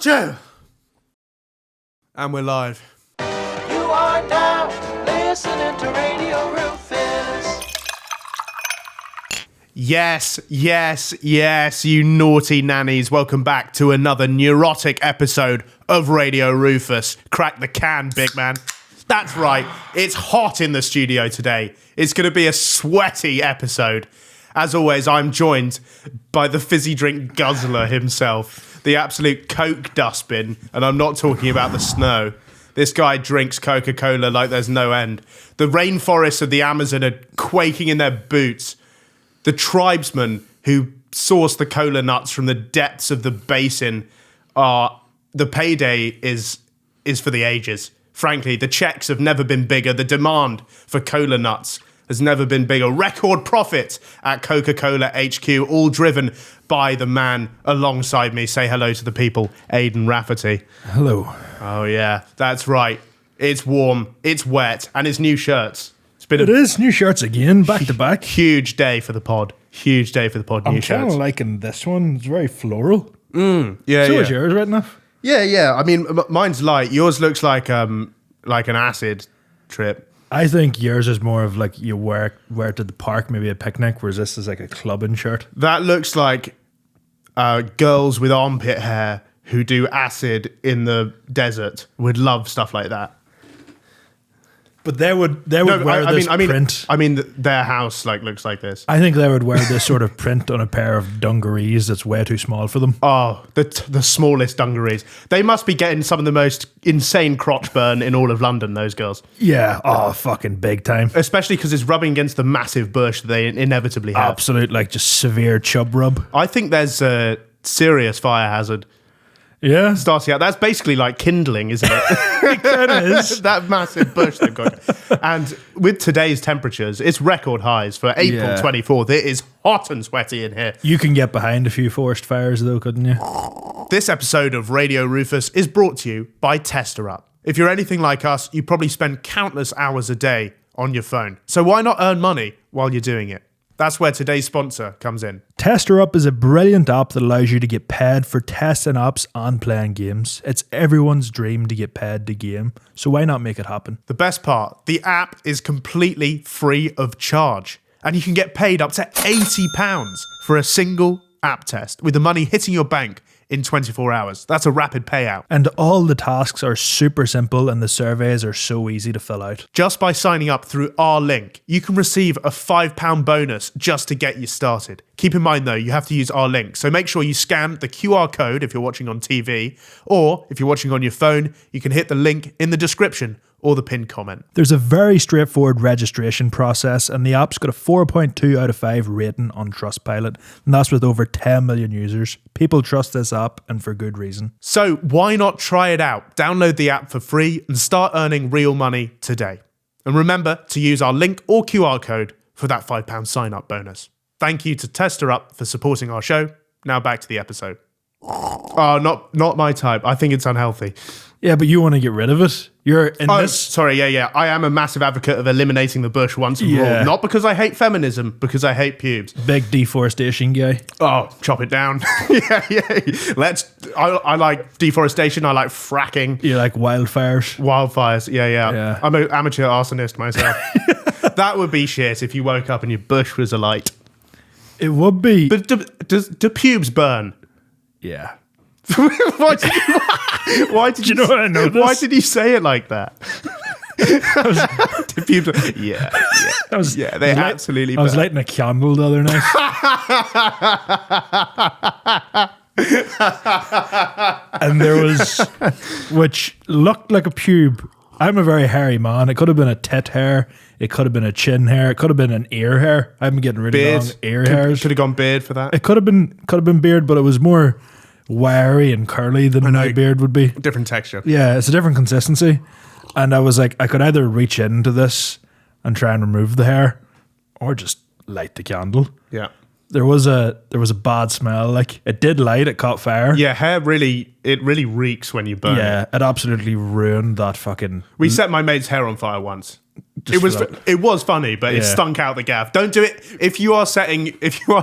Joe. And we're live. You are now listening to Radio Rufus. Yes, you naughty nannies. Welcome back to another neurotic episode of Radio Rufus. Crack the can, big man. That's right, it's hot in the studio today. It's going to be a sweaty episode. As always, I'm joined by the fizzy drink guzzler himself, the absolute Coke dustbin, and I'm not talking about the snow. This guy drinks Coca-Cola like there's no end. The rainforests of the Amazon are quaking in their boots. The tribesmen who source the cola nuts from the depths of the basin the payday is for the ages. Frankly, the checks have never been bigger. The demand for cola nuts has never been bigger. Record profit at Coca-Cola HQ, all driven by the man alongside me. Say hello to the people, Aidan Rafferty. Hello. Oh yeah, that's right. It's warm, it's wet, and it's new shirts. It is new shirts again, back to back. Huge day for the pod. Huge day for the pod. I'm kind of liking this one. It's very floral. Yeah, so is yours, right enough? Yeah. I mean, mine's light. Yours looks like an acid trip. I think yours is more of like you wear it to the park, maybe a picnic, whereas this is like a clubbing shirt. That looks like girls with armpit hair who do acid in the desert would love stuff like that. But they would wear this print. I mean, their house looks like this. I think they would wear this sort of print on a pair of dungarees that's way too small for them. Oh, the smallest dungarees. They must be getting some of the most insane crotch burn in all of London, those girls. Yeah, fucking big time. Especially because it's rubbing against the massive bush that they inevitably have. Absolute, just severe chub rub. I think there's a serious fire hazard. Yeah. Starting out. That's basically like kindling, isn't it? It kind of is. That massive bush they've got. And with today's temperatures, it's record highs for April 24th. It is hot and sweaty in here. You can get behind a few forest fires though, couldn't you? This episode of Radio Rufus is brought to you by TesterUp. If you're anything like us, you probably spend countless hours a day on your phone. So why not earn money while you're doing it? That's where today's sponsor comes in. TesterUp is a brilliant app that allows you to get paid for testing apps and playing games. It's everyone's dream to get paid to game, so why not make it happen? The best part, the app is completely free of charge, and you can get paid up to £80 for a single app test, with the money hitting your bank in 24 hours. That's a rapid payout. And all the tasks are super simple and the surveys are so easy to fill out. Just by signing up through our link, you can receive a £5 bonus just to get you started. Keep in mind though, you have to use our link. So make sure you scan the QR code if you're watching on TV, or if you're watching on your phone, you can hit the link in the description or the pinned comment. There's a very straightforward registration process, and the app's got a 4.2 out of 5 rating on Trustpilot, and that's with over 10 million users. People trust this app, and for good reason. So why not try it out? Download the app for free and start earning real money today. And remember to use our link or QR code for that £5 sign-up bonus. Thank you to TesterUp for supporting our show. Now back to the episode. Oh, not my type. I think it's unhealthy. Yeah, but you want to get rid of it. You're in this. Sorry, yeah. I am a massive advocate of eliminating the bush once and for all. Not because I hate feminism, because I hate pubes. Big deforestation guy. Oh, chop it down. yeah. I like deforestation. I like fracking. You like wildfires. Wildfires, yeah. I'm an amateur arsonist myself. That would be shit if you woke up and your bush was alight. It would be. But do pubes burn? Yeah. Why did you know what I know this? Why did you say it like that? They absolutely. I was lighting a candle the other night. And there was, which looked like a pube. I'm a very hairy man. It could have been a tit hair. It could have been a chin hair. It could have been an ear hair. I've been getting really long ear hairs. Could have gone beard for that. It could have been beard, but it was more wiry and curly than my beard would be. Different texture. Yeah, it's a different consistency. And I was like, I could either reach into this and try and remove the hair, or just light the candle. Yeah. There was a bad smell. Like, it did light, it caught fire. Yeah, hair really reeks when you burn it. Yeah, it absolutely ruined that fucking. We set my mate's hair on fire once. It was funny, but it Yeah. stunk out the gaff. Don't do it if you are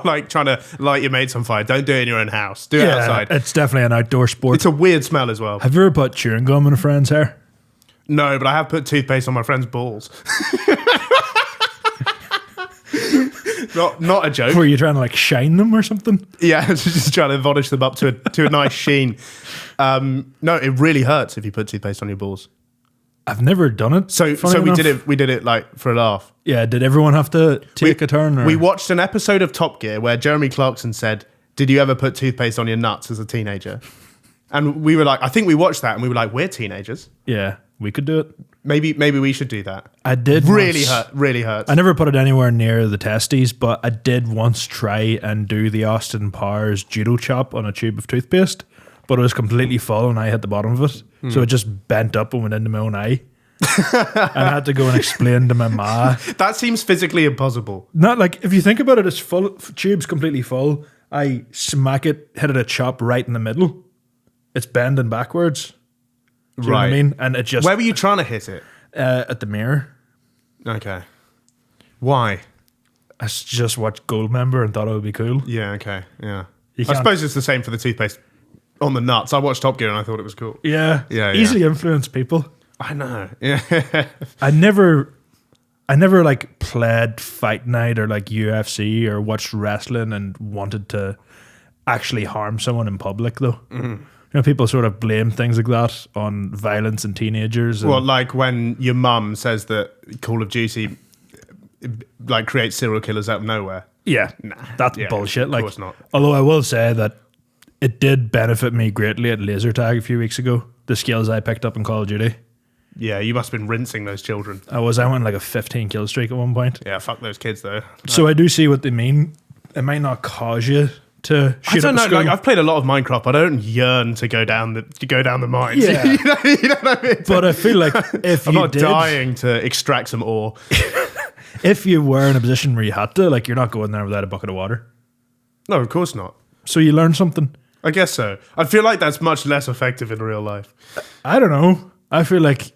like trying to light your mates on fire. Don't do it in your own house. Do it outside. It's definitely an outdoor sport. It's a weird smell as well. Have you ever put chewing gum in a friend's hair? No, but I have put toothpaste on my friend's balls. Not a joke. Were you trying to like shine them or something? Yeah, just trying to varnish them up to a nice sheen. No, it really hurts if you put toothpaste on your balls. I've never done it. So funny we enough. did it like for a laugh. Yeah, did everyone have to take a turn? Or? We watched an episode of Top Gear where Jeremy Clarkson said, "Did you ever put toothpaste on your nuts as a teenager?" And we were like, I think we watched that and we were like, we're teenagers. Yeah, we could do it. Maybe we should do that. I did Really once. really hurts. I never put it anywhere near the testes, but I did once try and do the Austin Powers judo chop on a tube of toothpaste, but it was completely full and I hit the bottom of it. So it just bent up and went into my own eye. And I had to go and explain to my ma. That seems physically impossible. Not like, if you think about it, it's full, tube's completely full. I smack it, hit it a chop right in the middle. It's bending backwards. Do you know what I mean? And it just... Where were you trying to hit it? At the mirror. Okay. Why? I just watched Goldmember and thought it would be cool. Yeah, okay. Yeah. You I can't- suppose it's the same for the toothpaste on the nuts. I watched Top Gear and I thought it was cool. Yeah. Yeah, Easily influence people. I know. Yeah. I never like played Fight Night or like UFC or watched wrestling and wanted to actually harm someone in public though. Mm-hmm. You know, people sort of blame things like that on violence in teenagers. And Well, like when your mum says that Call of Duty like creates serial killers out of nowhere. yeah, that's Yeah, bullshit. of Like, course not. although I will say that it did benefit me greatly at laser tag a few weeks ago. The skills I picked up in Call of Duty. Yeah, you must have been rinsing those children. I went like a 15 kill streak at one point. Yeah, fuck those kids though. So I do see what they mean. It might not cause you to I shoot don't up a know. Like school. I've played a lot of Minecraft, but I don't yearn to go down the mines. Yeah. you know what I mean? But I feel like if I'm you not did, dying to extract some ore. if you were in a position where you had to, like, you're not going there without a bucket of water. No, of course not. So you learn something. I guess so. I feel like that's much less effective in real life. I don't know. I feel like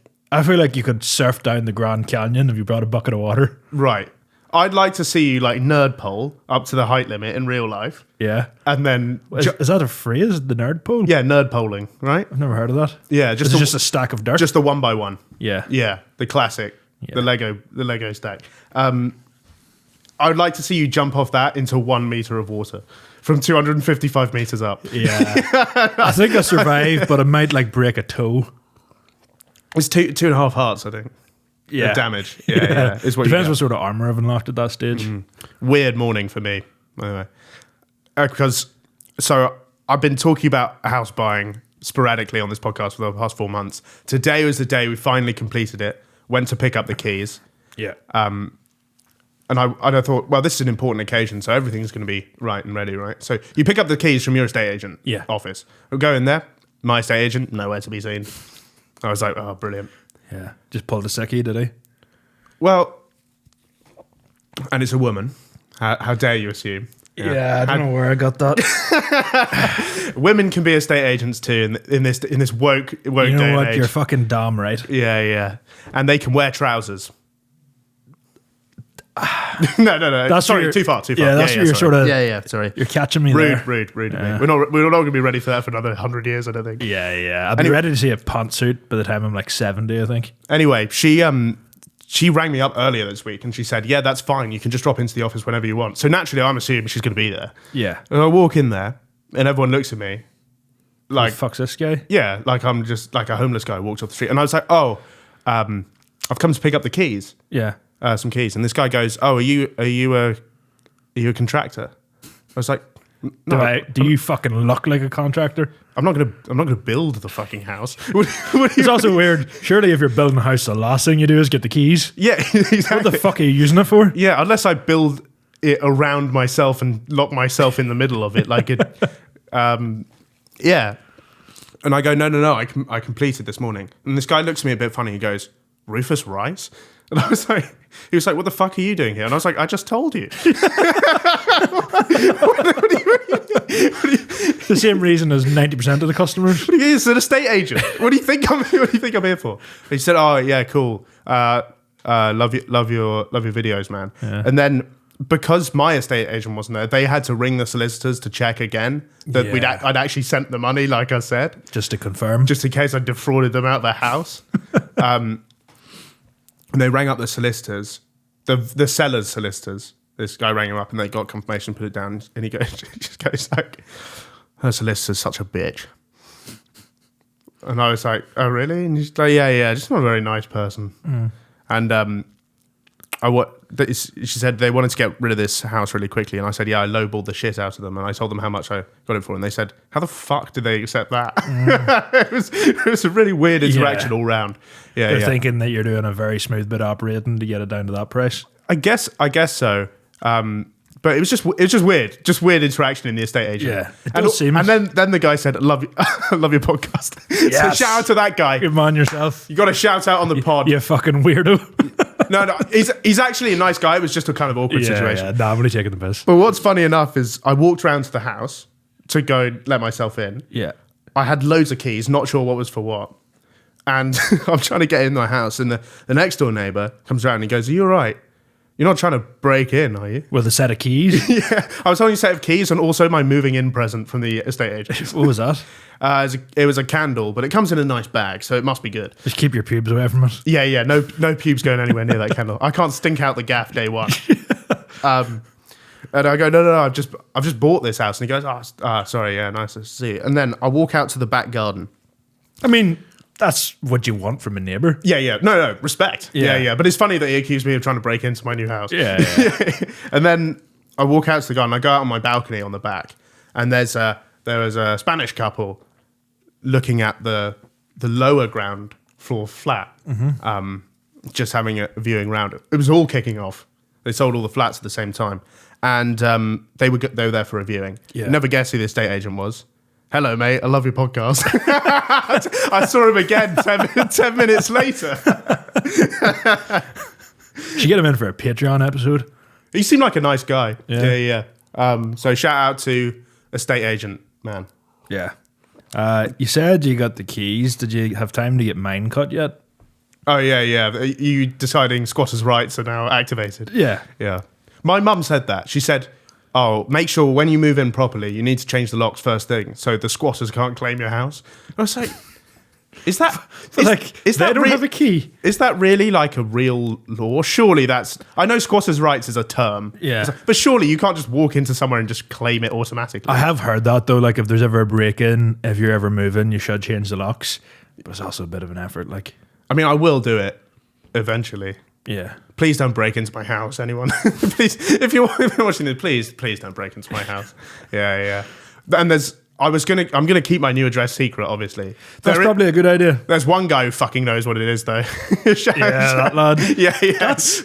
you could surf down the Grand Canyon if you brought a bucket of water. Right. I'd like to see you like nerd pole up to the height limit in real life. Yeah. And then Is that a phrase? The nerd pole? yeah, nerd poling, right? I've never heard of that. Yeah, It's just a stack of dirt. just the 1x1. yeah. Yeah, the classic, Yeah. the Lego stack. I'd like to see you jump off that into 1 meter of water from 255 meters up. Yeah. I think I survived, but I might like break a toe. It's 2.5 hearts, I think. Yeah. The damage. Yeah. Is what Depends you what sort of armor I've unlocked at that stage. Weird morning for me. Anyway, because so I've been talking about house buying sporadically on this podcast for the past 4 months. Today was the day we finally completed it. Went to pick up the keys. Yeah. And I thought, well, this is an important occasion, so everything's going to be right and ready, right? So you pick up the keys from your estate agent office. We'll go in there. My estate agent, nowhere to be seen. I was like, oh, brilliant. Yeah. Just pulled a sickie, did he? Well, and it's a woman. How dare you assume? Yeah, I don't know where I got that. Women can be estate agents too in this woke You day know and what? age. You're fucking dumb, right? Yeah. And they can wear trousers. No. That's sorry, where too far. Yeah, that's where you're sorry. sort of. Yeah, sorry. You're catching me there. Rude. Yeah. We're not going to be ready for that for another 100 years, I don't think. Yeah. I'll be Anyway- ready to see a pantsuit by the time I'm like 70, I think. Anyway, she rang me up earlier this week and she said, yeah, that's fine. You can just drop into the office whenever you want. So naturally, I'm assuming she's going to be there. Yeah. And I walk in there and everyone looks at me like, Fuck's this guy? yeah, like I'm just like a homeless guy who walks off the street. And I was like, oh, I've come to pick up the keys, Yeah. some keys. And this guy goes, oh, are you a contractor? I was like, no, Do you fucking look like a contractor? I'm not gonna build the fucking house. It's also weird. Surely if you're building a house, the last thing you do is get the keys. Yeah, exactly. What the fuck are you using it for? Yeah, unless I build it around myself and lock myself in the middle of it, like it. Yeah. And I go, no, I completed this morning. And this guy looks at me a bit funny. He goes, Rufus Rice? And I was like, he was like, what the fuck are you doing here? And I was like, I just told you. The same reason as 90% of the customers. He's an estate agent. What do you think I'm here for? He said, oh, yeah, cool. love your videos, man. Yeah. And then because my estate agent wasn't there, they had to ring the solicitors to check again that I'd actually sent the money, like I said, Just to confirm. just in case I defrauded them out of their house. And they rang up the solicitors, the seller's solicitors. This guy rang him up and they got confirmation, put it down, and he just goes like, her solicitor's such a bitch. And I was like, oh really? And he's like, yeah, just not a very nice person. And she said they wanted to get rid of this house really quickly, and I said, yeah, I lowballed the shit out of them, and I told them how much I got it for, and they said, how the fuck did they accept that? it was a really weird interaction all round. They're thinking that you're doing a very smooth bit operating to get it down to that price. I guess so. But it was just weird interaction in the estate agent. Yeah, it does seem. And then the guy said, "Love you, I love your podcast." Yes. So shout out to that guy. Good man yourself. You got to shout out on the pod. You fucking weirdo. No, he's actually a nice guy. It was just a kind of awkward situation. Yeah, nah, I'm only taking the piss. But what's funny enough is I walked around to the house to go let myself in. Yeah. I had loads of keys, not sure what was for what. And I'm trying to get in my house, and the next door neighbour comes around and he goes, "Are you all right? You're not trying to break in, are you?" With a set of keys? Yeah. I was holding a set of keys and also my moving in present from the estate agent. What was that? It was a candle, but it comes in a nice bag, so it must be good. Just keep your pubes away from it. Yeah. No pubes going anywhere near that candle. I can't stink out the gaff day one. And I go, no, I've just bought this house. And he goes, sorry, yeah, nice to see you. And then I walk out to the back garden. I mean, that's what you want from a neighbour. Yeah. No, respect. Yeah. Yeah. But it's funny that he accused me of trying to break into my new house. Yeah. And then I walk out to the garden. I go out on my balcony on the back, and there was a Spanish couple looking at the lower ground floor flat, just having a viewing round. It was all kicking off. They sold all the flats at the same time, and they were there for a viewing. Yeah. Never guess who the estate agent was. Hello, mate. I love your podcast. I saw him again 10 minutes later. Should get him in for a Patreon episode. He seemed like a nice guy. Yeah. So shout out to estate agent, man. Yeah. You said you got the keys. Did you have time to get mine cut yet? Oh, yeah. You deciding squatters' rights are now activated. Yeah. Yeah. My mum said that. She said, oh, make sure when you move in properly, you need to change the locks first thing so the squatters can't claim your house. And I was like, is that they don't have a key? Is that really like a real law? Surely I know squatters' rights is a term. Yeah. But surely you can't just walk into somewhere and just claim it automatically. I have heard that though, like if there's ever a break-in, if you're ever moving, you should change the locks. But it's also a bit of an effort, like. I mean, I will do it eventually. Yeah. Please don't break into my house, anyone. Please, if you're watching this, please don't break into my house. Yeah. And I'm gonna keep my new address secret, obviously. That's probably a good idea. There's one guy who fucking knows what it is, though. That lad. Yeah. That's.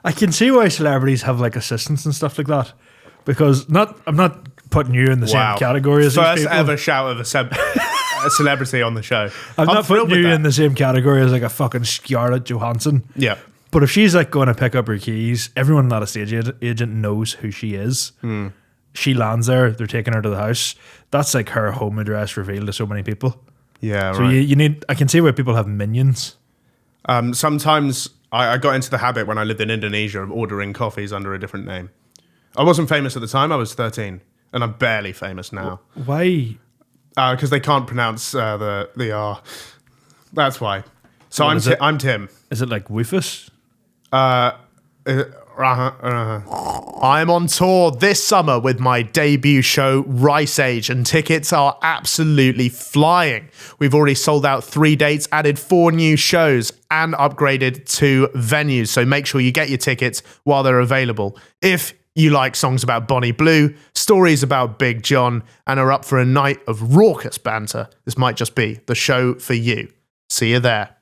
I can see why celebrities have like assistants and stuff like that, because I'm not putting you in the same category as first these people. ever shout of a celebrity on the show. I'm not putting you in the same category as like a fucking Scarlett Johansson. Yeah. But if she's like going to pick up her keys, everyone in that estate agent knows who she is. She lands there, they're taking her to the house. That's like her home address revealed to so many people. Yeah, so right. you need, I can see why people have minions. Sometimes I got into the habit when I lived in Indonesia of ordering coffees under a different name. I wasn't famous at the time, I was 13. And I'm barely famous now. Why? Because they can't pronounce the R. That's why. So I'm Tim. Is it like Rufus? I'm on tour this summer with my debut show, Rice Age, and tickets are absolutely flying. We've already sold out 3 dates, added 4 new shows, and upgraded 2 venues. So make sure you get your tickets while they're available. If you like songs about Bonnie Blue, stories about Big John, and are up for a night of raucous banter, this might just be the show for you. See you there.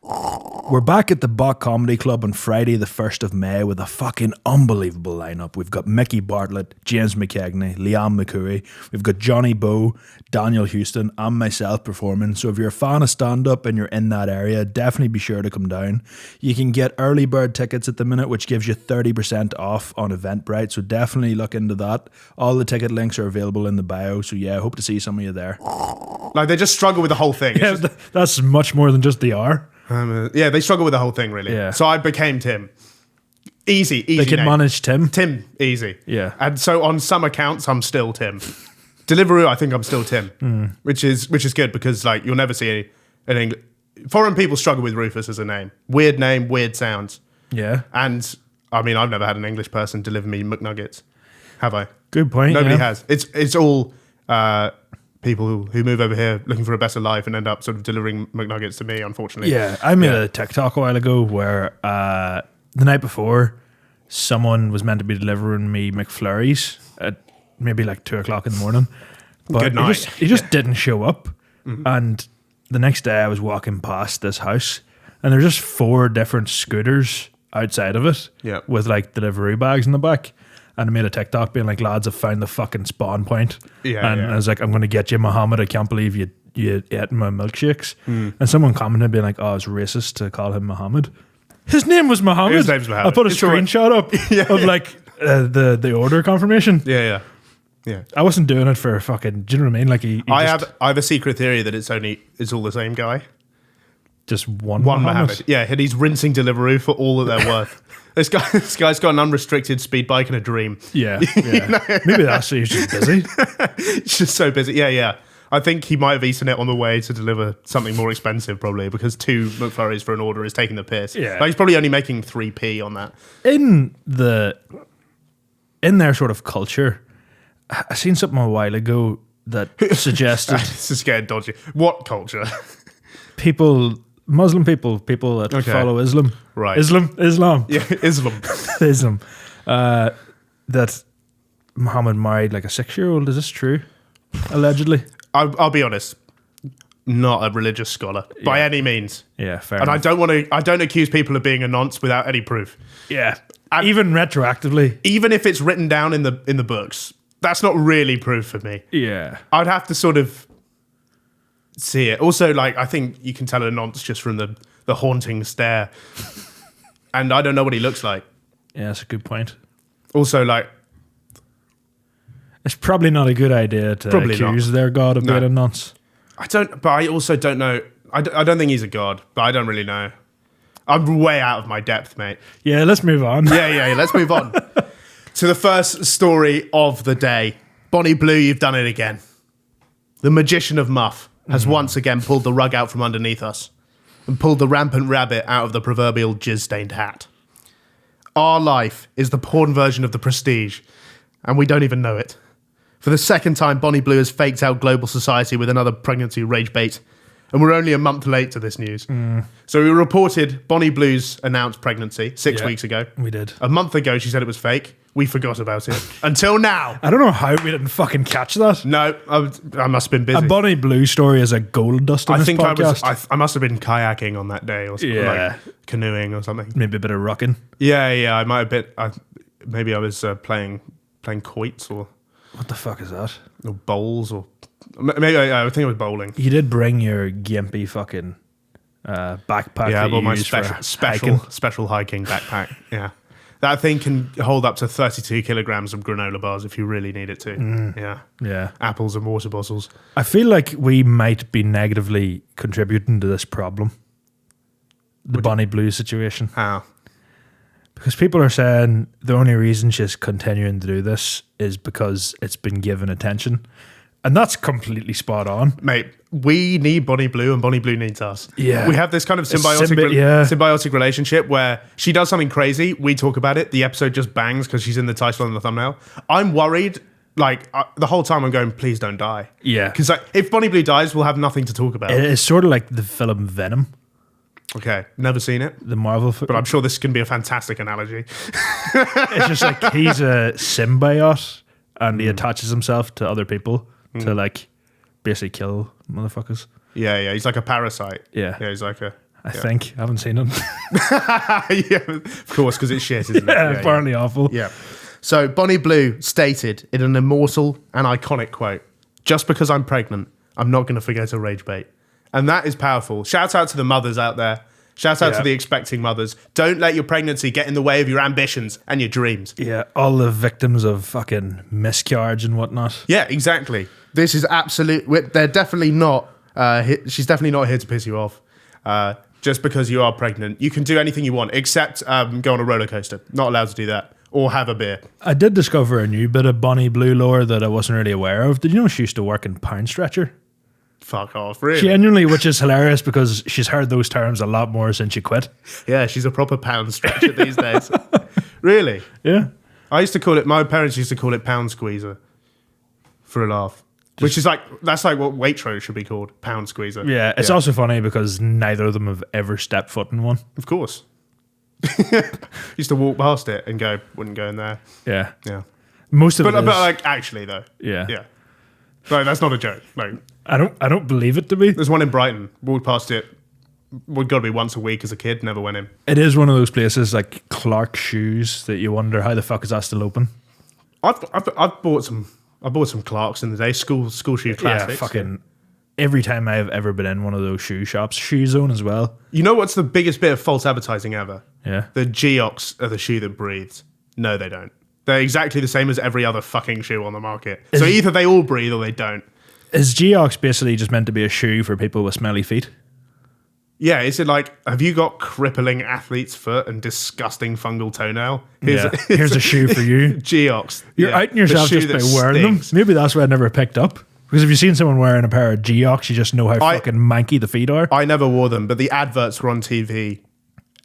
We're back at the Bach Comedy Club on Friday the 1st of May with a fucking unbelievable lineup. We've got Mickey Bartlett, James McKegney, Liam McCooey. We've got Johnny Bowe, Daniel Houston, and myself performing. So if you're a fan of stand-up and you're in that area, definitely be sure to come down. You can get early bird tickets at the minute, which gives you 30% off on Eventbrite. So definitely look into that. All the ticket links are available in the bio. So yeah, I hope to see some of you there. Like, they just struggle with the whole thing. Yeah, that's much more than just the R. Yeah, they struggle with the whole thing, really. Yeah. So I became Tim. Easy They can name. manage Tim. Tim, easy. Yeah. And so on some accounts, I'm still Tim. Deliveroo, I think I'm still Tim, which is good because like you'll never see an English. Foreign people struggle with Rufus as a name. Weird name, weird sounds. Yeah. And I mean, I've never had an English person deliver me McNuggets, have I? Good point. Nobody yeah. has. It's all people who move over here looking for a better life and end up sort of delivering McNuggets to me, unfortunately. Yeah, I made a TikTok a while ago where the night before, someone was meant to be delivering me McFlurries at maybe like 2:00 in the morning. But Good night. He just didn't show up. And the next day I was walking past this house and there's just 4 different scooters outside of it with like delivery bags in the back. And I made a TikTok being like, lads, I've found the fucking spawn point. And I was like, I'm going to get you, Muhammad. I can't believe you ate my milkshakes. And someone commented being like, oh, it's racist to call him Muhammad. His name was Muhammad. His name's Muhammad. I put a screenshot up of like the order confirmation. Yeah. I wasn't doing it for fucking, do you know what I mean? Like I have a secret theory that it's all the same guy. Just one Muhammad. Yeah, and he's rinsing Deliveroo for all that they're worth. This guy's got an unrestricted speed bike and a dream. Yeah. Maybe that's he's just busy. He's just so busy. Yeah. I think he might have eaten it on the way to deliver something more expensive, probably, because 2 McFlurries for an order is taking the piss. Yeah. Like, he's probably only making 3p on that. In their sort of culture, I seen something a while ago that suggested This is getting dodgy. What culture? Muslim people that follow Islam. Right. Islam. Yeah, Islam. Islam. That Muhammad married like a 6-year-old. Is this true? Allegedly. I'll be honest. Not a religious scholar by any means. Yeah, fair And enough. I don't accuse people of being a nonce without any proof. Yeah. Even retroactively. Even if it's written down in the books, that's not really proof for me. Yeah. I'd have to sort of see it. Also, like, I think you can tell a nonce just from the haunting stare. And I don't know what he looks like. Yeah, that's a good point. Also, like, It's probably not a good idea to accuse their god of being a nonce. but I also don't know. I don't think he's a god, but I don't really know. I'm way out of my depth, mate. Yeah, let's move on. Yeah, let's move on to the first story of the day. Bonnie Blue, you've done it again. The magician of Muff has once again pulled the rug out from underneath us and pulled the rampant rabbit out of the proverbial jizz-stained hat. Our life is the porn version of The Prestige, and we don't even know it. For the second time, Bonnie Blue has faked out global society with another pregnancy rage bait, and we're only a month late to this news. So we reported Bonnie Blue's announced pregnancy 6 weeks ago. We did. A month ago, she said it was fake. We forgot about it. Until now. I don't know how we didn't fucking catch that. No, I must have been busy. A Bonnie Blue story is a gold dust on I this think podcast. I must have been kayaking on that day or something, like canoeing or something. Maybe a bit of rocking. Yeah, I might have been. Maybe I was playing quoits or What the fuck is that? bowls or maybe I think it was bowling. You did bring your gimpy fucking backpack. Yeah, I that bought you my use for special hiking backpack. Yeah, that thing can hold up to 32 kilograms of granola bars if you really need it to. Yeah. Apples and water bottles. I feel like we might be negatively contributing to this problem. The Bonnie Blue situation. How? Because people are saying the only reason she's continuing to do this is because it's been given attention. And that's completely spot on. Mate, we need Bonnie Blue and Bonnie Blue needs us. Yeah. We have this kind of symbiotic relationship where she does something crazy, we talk about it, the episode just bangs because she's in the title and the thumbnail. I'm worried, like, the whole time I'm going, please don't die. Yeah. Because if Bonnie Blue dies, we'll have nothing to talk about. It's sort of like the film Venom, Okay, never seen it, the Marvel film. but I'm sure this can be a fantastic analogy. It's just like he's a symbiote and he attaches himself to other people to like basically kill motherfuckers. Yeah, he's like a parasite. Yeah. he's like a... I think. I haven't seen him. Yeah, of course, because it's shit, isn't it? Yeah, apparently awful. Yeah. So Bonnie Blue stated in an immortal and iconic quote, "Just because I'm pregnant, I'm not going to forget a rage bait." And that is powerful. Shout out to the mothers out there. Shout out to the expecting mothers. Don't let your pregnancy get in the way of your ambitions and your dreams. Yeah, all the victims of fucking miscarriage and whatnot. Yeah, exactly. This is absolute. They're definitely not. She's definitely not here to piss you off. just because you are pregnant. You can do anything you want except go on a roller coaster. Not allowed to do that. Or have a beer. I did discover a new bit of Bonnie Blue lore that I wasn't really aware of. Did you know she used to work in Pound Stretcher? Fuck off, really? Genuinely, which is hilarious because she's heard those terms a lot more since she quit. Yeah, she's a proper pound stretcher these days. Really? Yeah. I used to call it, my parents used to call it pound squeezer for a laugh. Which is like, that's like what Waitrose should be called, pound squeezer. Yeah, it's also funny because neither of them have ever stepped foot in one. Of course. Used to walk past it and go, wouldn't go in there. Yeah. Yeah. Most of it But is, like, actually though. yeah. Yeah. No, that's not a joke. No. I don't believe it to be. There's one in Brighton. Walked past it. Would got to be once a week as a kid. Never went in. It is one of those places like Clark Shoes that you wonder how the fuck is that still open? I've bought some. I bought some Clarks in the day. School shoe classics. Yeah, fucking every time I've ever been in one of those shoe shops, Shoe Zone as well. You know what's the biggest bit of false advertising ever? Yeah. The Geox are the shoe that breathes. No, they don't. They're exactly the same as every other fucking shoe on the market. So either they all breathe or they don't. Is Geox basically just meant to be a shoe for people with smelly feet? Yeah, is it like, have you got crippling athlete's foot and disgusting fungal toenail? Here's a shoe for you. Geox. You're outing yourself just by wearing them. Maybe that's why I never picked up. Because if you've seen someone wearing a pair of Geox, you just know how fucking manky the feet are. I never wore them, but the adverts were on TV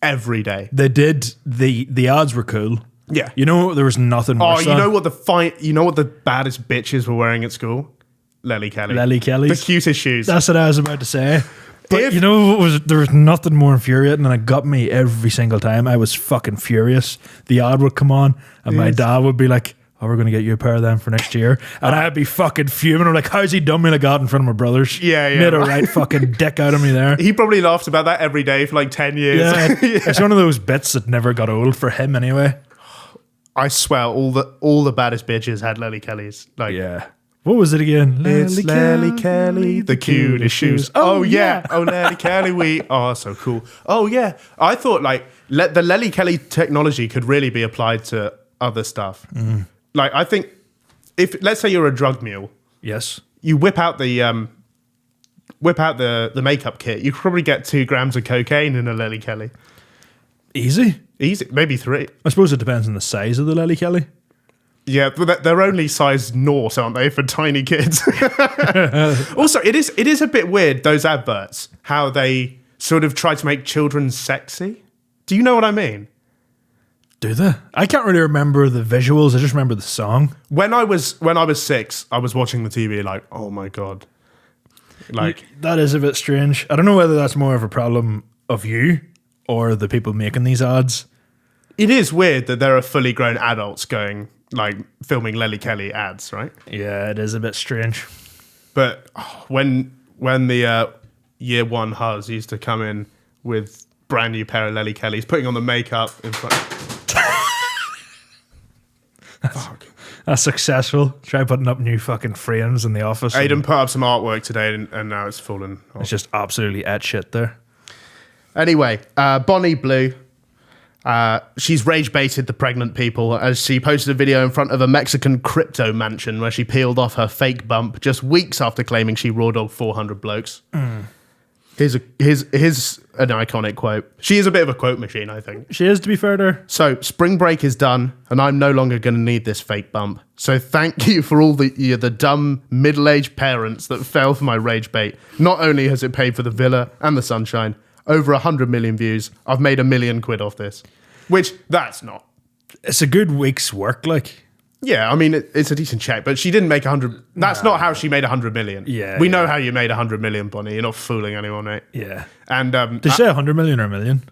every day. They did. The ads were cool. Yeah. You know, there was nothing worse. Oh, you know what the baddest bitches were wearing at school? Lely Kelly. Lely Kelly's. The cutest shoes. That's what I was about to say. But you know, there was nothing more infuriating, and it got me every single time. I was fucking furious. The ad would come on, and my dad would be like, "Oh, we're going to get you a pair of them for next year." And I'd be fucking fuming. I'm like, how's he done me like that in front of my brothers? Yeah. Made a right fucking dick out of me there. He probably laughed about that every day for like 10 years. Yeah, it's one of those bits that never got old for him anyway. I swear, all the baddest bitches had Lely Kellys. Like, Yeah. What was it again? it's Lely Kelly, the cutest shoes. Oh yeah. Oh, Lely Kelly, we are so cool. Oh yeah. I thought like the Lely Kelly technology could really be applied to other stuff. Like I think if let's say you're a drug mule, Yes. you whip out the makeup kit, you could probably get 2 grams of cocaine in a Lely Kelly. Easy. Easy, maybe 3. I suppose it depends on the size of the Lely Kelly. Yeah, but they're only size Norse, aren't they, for tiny kids? Also, it is a bit weird, those adverts, how they sort of try to make children sexy. Do you know what I mean? Do they? I can't really remember the visuals. I just remember the song. When I was 6, I was watching the TV like, oh my God. Like, That is a bit strange. I don't know whether that's more of a problem of you or the people making these ads. it is weird that there are fully grown adults going, like, filming Lely Kelly ads, right? Yeah, it is a bit strange. But when the year 1 Huz used to come in with brand new pair of Lely Kellys, putting on the makeup in front. Fuck. That's successful. Try putting up new fucking frames in the office. Aidan put up some artwork today, and now it's fallen off. It's just absolutely at shit there. Anyway, Bonnie Blue. She's rage baited the pregnant people as she posted a video in front of a Mexican crypto mansion where she peeled off her fake bump just weeks after claiming she raw dogged 400 blokes. Here's an iconic quote. She is a bit of a quote machine, I think. She is, to be fair to her. So, spring break is done, and I'm no longer going to need this fake bump. So thank you for all the dumb middle-aged parents that fell for my rage bait. Not only has it paid for the villa and the sunshine, over 100 million views. I've made £1 million off this. Which, that's not. It's a good week's work, like. Yeah, I mean, it's a decent check, but she didn't make 100. That's not how she made 100 million. Yeah, we know how you made 100 million, Bonnie. You're not fooling anyone, mate. Yeah. And Did she say 100 million or a million?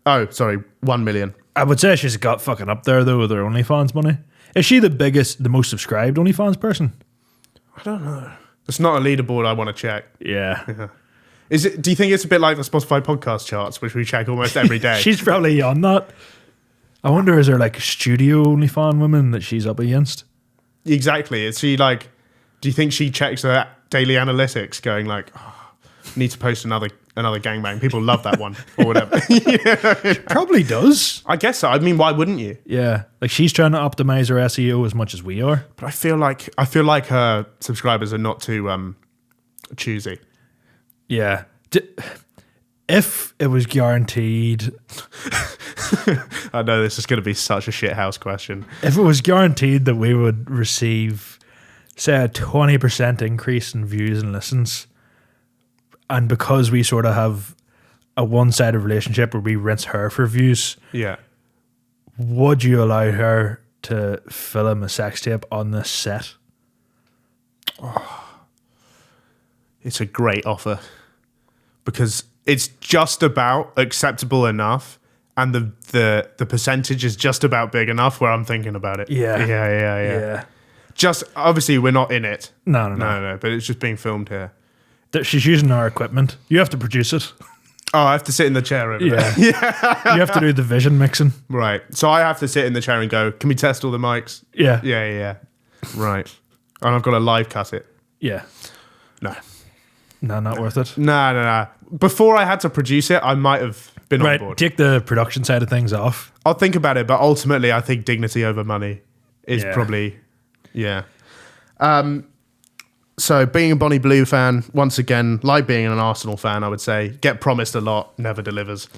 oh, sorry, 1 million. I would say she's got fucking up there, though, with her OnlyFans money. Is she the most subscribed OnlyFans person? I don't know. It's not a leaderboard I want to check. Yeah. Is it? Do you think it's a bit like the Spotify podcast charts, which we check almost every day? She's probably on that. I wonder, is there like studio OnlyFans women that she's up against? Exactly. Is she like? Do you think she checks her daily analytics, going like, oh, need to post another gangbang? People love that one or whatever. Probably does. I guess so. I mean, why wouldn't you? Yeah, like she's trying to optimize her SEO as much as we are. But I feel like her subscribers are not too choosy. Yeah. If it was guaranteed, I know this is going to be such a shithouse question. if it was guaranteed that we would receive, say, a 20% increase in views and listens, and because we sort of have a one-sided relationship where we rinse her for views, Yeah. would you allow her to film a sex tape on this set? It's a great offer because it's just about acceptable enough, and the percentage is just about big enough where I'm thinking about it. Yeah. Just obviously we're not in it. No. But it's just being filmed here. She's using our equipment. You have to produce it. Oh, I have to sit in the chair over there. Yeah. You have to do the vision mixing. Right. So I have to sit in the chair and go, can we test all the mics? Yeah. Yeah. Right. And I've got to live cut it. Yeah. No. No, not worth it. No. Before I had to produce it, I might have been on board. Take the production side of things off. I'll think about it, but ultimately I think dignity over money is probably, yeah. So being a Bonnie Blue fan, once again, like being an Arsenal fan, I would say, get promised a lot, never delivers.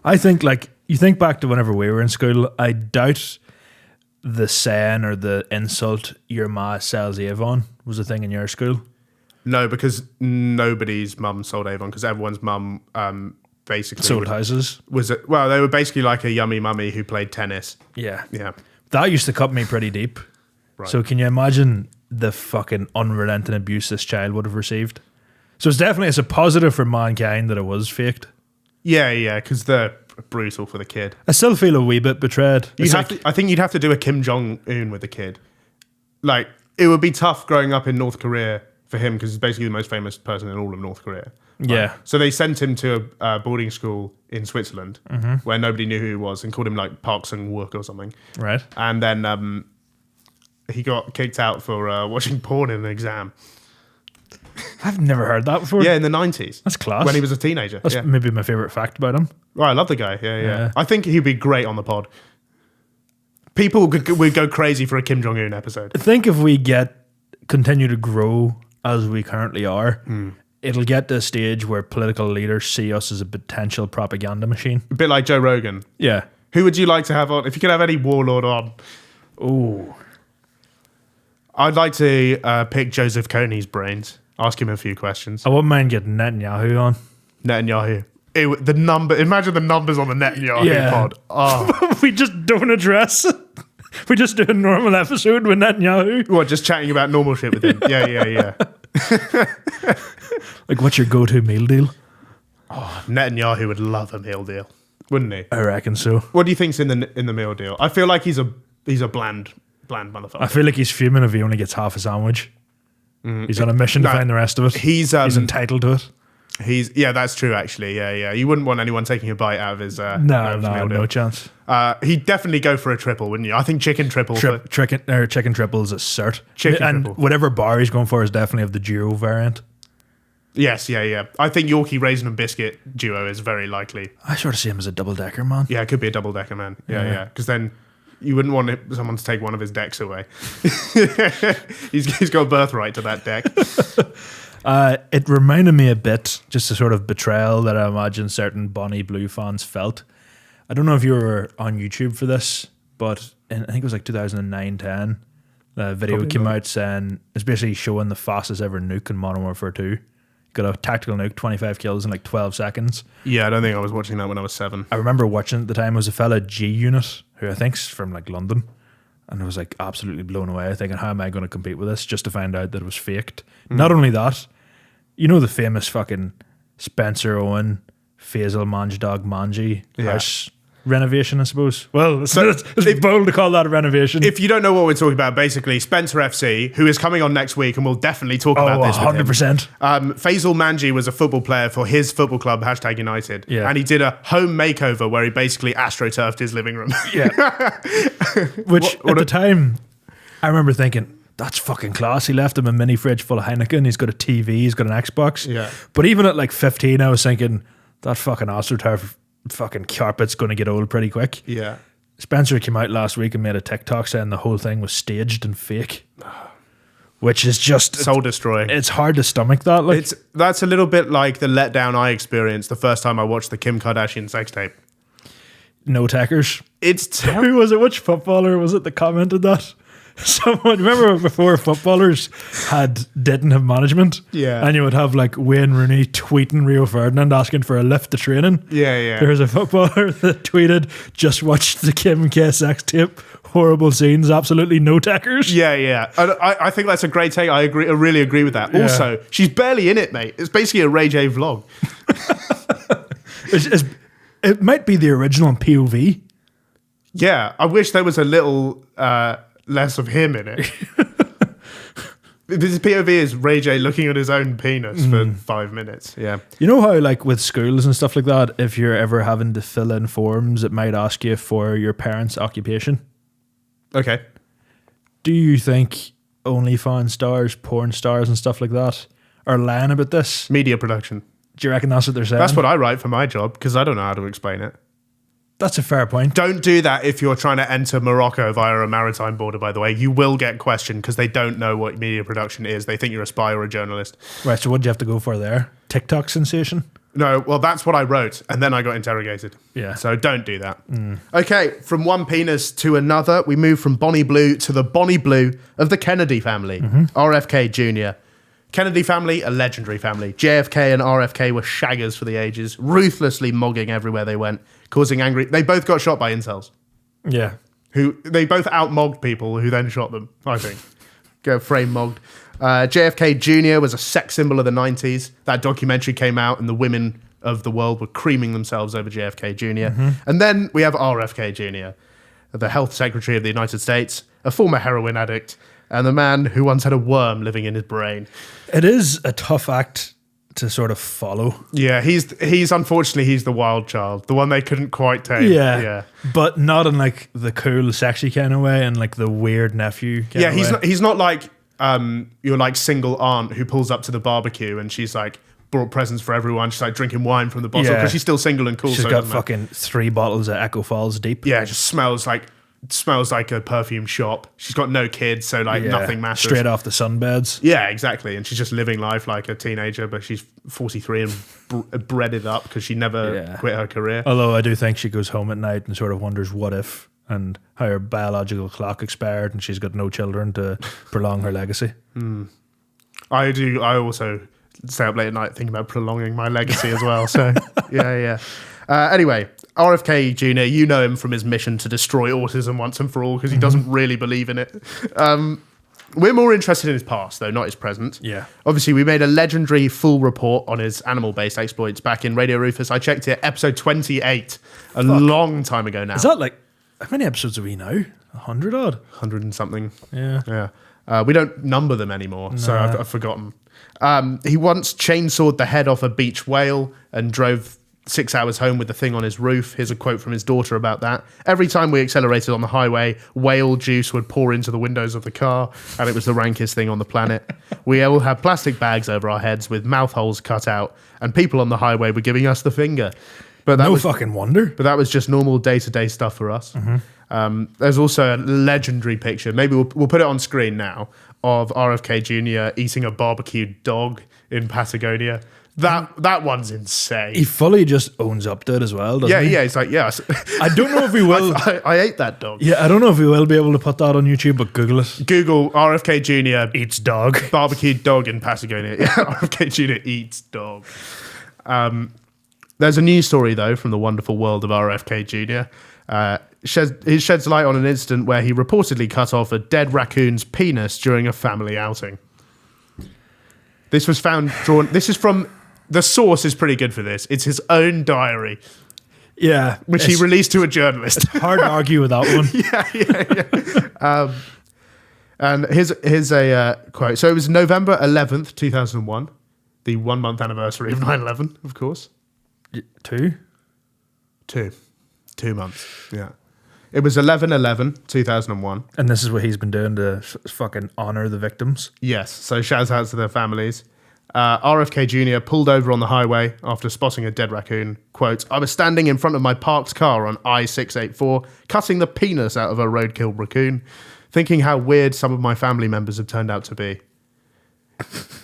I think, like, you think back to whenever we were in school, I doubt the saying or the insult, your ma sells Avon, was a thing in your school. No, because nobody's mum sold Avon, because everyone's mum basically Sold houses. They were basically like a yummy mummy who played tennis. Yeah. Yeah. That used to cut me pretty deep. Right. So can you imagine the fucking unrelenting abuse this child would have received? So it's a positive for mankind that it was faked. Yeah, because they're brutal for the kid. I still feel a wee bit betrayed. I think you'd have to do a Kim Jong-un with the kid. Like, it would be tough growing up in North Korea for him because he's basically the most famous person in all of North Korea. Yeah. So they sent him to a boarding school in Switzerland where nobody knew who he was and called him like Park Sung-wook or something. Right. And then he got kicked out for watching porn in an exam. I've never heard that before. Yeah, in the 90s. That's class. When he was a teenager. That's yeah. maybe my favourite fact about him. Right, I love the guy. Yeah. Yeah. I think he'd be great on the pod. People would go crazy for a Kim Jong-un episode. I think if we continue to grow as we currently are, it'll get to a stage where political leaders see us as a potential propaganda machine. A bit like Joe Rogan. Yeah. Who would you like to have on? If you could have any warlord on. Oh. I'd like to pick Joseph Kony's brains. Ask him a few questions. I wouldn't mind getting Netanyahu on. Netanyahu. Imagine the numbers on the Netanyahu pod. Oh. We just don't address it. We just do a normal episode with Netanyahu. What, just chatting about normal shit with him? Yeah. Like, what's your go-to meal deal? Netanyahu would love a meal deal, wouldn't he? I reckon so. What do you think's in the meal deal? I feel like he's a bland motherfucker. I feel like he's fuming if he only gets half a sandwich. He's on a mission to find the rest of it. He's entitled to it. That's true actually. Yeah. You wouldn't want anyone taking a bite out of his meal No deal. chance. He'd definitely go for a triple, wouldn't you? I think chicken triple. Chicken triple is a cert. Chicken triple. Whatever bar he's going for is definitely of the duo variant. Yes, yeah. I think Yorkie raisin and biscuit duo is very likely. I sort of see him as a double decker, man. Yeah, it could be a double decker, man. Yeah. Because then you wouldn't want someone to take one of his decks away. he's got a birthright to that deck. It reminded me a bit, just a sort of betrayal that I imagine certain Bonnie Blue fans felt. I don't know if you were on YouTube for this, but I think it was like 2009-10. The video came out saying it's basically showing the fastest ever nuke in Modern Warfare 2. Got a tactical nuke, 25 kills in like 12 seconds. Yeah, I don't think I was watching that when I was 7. I remember watching it at the time. It was a fella, G-Unit, who I think's from like London. And I was like absolutely blown away, thinking, how am I going to compete with this? Just to find out that it was faked. Not only that, you know the famous fucking Spencer Owen, Faisal Manjdog Manji house renovation, I suppose. Well, it's bold to call that a renovation. If you don't know what we're talking about, basically Spencer FC, who is coming on next week, and we'll definitely talk about this 100%. Faisal Manji was a football player for his football club, #United. Yeah. And he did a home makeover where he basically astroturfed his living room. Yeah. Which, at the time, I remember thinking, that's fucking class. He left him a mini fridge full of Heineken. He's got a TV. He's got an Xbox. Yeah. But even at like 15, I was thinking, that fucking astroturf fucking carpet's going to get old pretty quick. Yeah. Spencer came out last week and made a TikTok saying the whole thing was staged and fake. which is just soul destroying. It's hard to stomach that. Like, That's a little bit like the letdown I experienced the first time I watched the Kim Kardashian sex tape. no takers. It's Who was it? Which footballer was it that commented that? Someone, remember before footballers didn't have management? Yeah. And you would have like Wayne Rooney tweeting Rio Ferdinand asking for a lift to training. Yeah. There's a footballer that tweeted, just watched the Kim K sex tape. Horrible scenes, absolutely no takers. Yeah. I think that's a great take. I agree. I really agree with that. Yeah. Also, she's barely in it, mate. It's basically a Ray J vlog. It might be the original POV. Yeah, I wish there was a little less of him in it. This POV is Ray J looking at his own penis for 5 minutes. Yeah. You know how, like, with schools and stuff like that, if you're ever having to fill in forms, it might ask you for your parents' occupation. Okay. Do you think OnlyFans stars, porn stars, and stuff like that are lying about this? Media production. Do you reckon that's what they're saying? That's what I write for my job because I don't know how to explain it. That's a fair point. Don't do that if you're trying to enter Morocco via a maritime border, by the way. You will get questioned because they don't know what media production is. They think you're a spy or a journalist. Right, so what do you have to go for there? TikTok sensation? No, well, that's what I wrote, and then I got interrogated. Yeah. So don't do that. Okay, from one penis to another, we move from Bonnie Blue to the Bonnie Blue of the Kennedy family, RFK Jr. Kennedy family, a legendary family. JFK and RFK were shaggers for the ages, ruthlessly mogging everywhere they went, causing angry... They both got shot by incels. Yeah. They both out-mogged people who then shot them, I think. Go frame-mogged. JFK Jr. was a sex symbol of the 90s. That documentary came out and the women of the world were creaming themselves over JFK Jr. And then we have RFK Jr., the Health Secretary of the United States, a former heroin addict, and the man who once had a worm living in his brain. It is a tough act to sort of follow. Yeah, he's unfortunately, he's the wild child, the one they couldn't quite take. Yeah. But not in like the cool, sexy kind of way and like the weird nephew kind of way. He's not like your like single aunt who pulls up to the barbecue and she's like brought presents for everyone. She's like drinking wine from the bottle because she's still single and cool. She's got fucking 3 bottles of Echo Falls deep. Yeah, it just smells like a perfume shop. She's got no kids, so like nothing matters. Straight off the sunbeds. Yeah, exactly. And she's just living life like a teenager, but she's 43 and breaded up because she never quit her career. Although I do think she goes home at night and sort of wonders what if and how her biological clock expired and she's got no children to prolong her legacy. I also stay up late at night thinking about prolonging my legacy as well. So yeah. Anyway, RFK Jr., you know him from his mission to destroy autism once and for all because he doesn't really believe in it. We're more interested in his past, though, not his present. Yeah. Obviously, we made a legendary full report on his animal-based exploits back in Radio Rufus. I checked it, episode 28, long time ago now. Is that like, how many episodes are we now? 100 odd? 100 and something. Yeah. We don't number them anymore, so I've forgotten. He once chainsawed the head off a beach whale and drove 6 hours home with the thing on his roof. Here's a quote from his daughter about that. Every time we accelerated on the highway, whale juice would pour into the windows of the car, and it was the rankest thing on the planet. We all had plastic bags over our heads with mouth holes cut out, and people on the highway were giving us the finger. But that No was fucking wonder. But that was just normal day-to-day stuff for us. There's also a legendary picture, maybe we'll put it on screen now, of RFK Jr. eating a barbecued dog in Patagonia. That one's insane. He fully just owns up to it as well, doesn't he? Yeah, he's like, yes. I don't know if we will. I ate that dog. Yeah, I don't know if we will be able to put that on YouTube, but Google it. Google RFK Jr. Eats dog. barbecued dog in Patagonia. Yeah, RFK Jr. eats dog. There's a news story, though, from the wonderful world of RFK Jr. He sheds light on an incident where he reportedly cut off a dead raccoon's penis during a family outing. This was this is from... The source is pretty good for this. It's his own diary. Yeah. Which he released to a journalist. Hard to argue with that one. Yeah. And here's a quote. So it was November 11th, 2001. The 1 month anniversary of 9/11, of course. 2 months. Yeah. It was 11/11/2001. And this is what he's been doing to fucking honor the victims. Yes. So shouts out to their families. RFK Jr. pulled over on the highway after spotting a dead raccoon. Quote, I was standing in front of my parked car on I-684, cutting the penis out of a roadkill raccoon, thinking how weird some of my family members have turned out to be.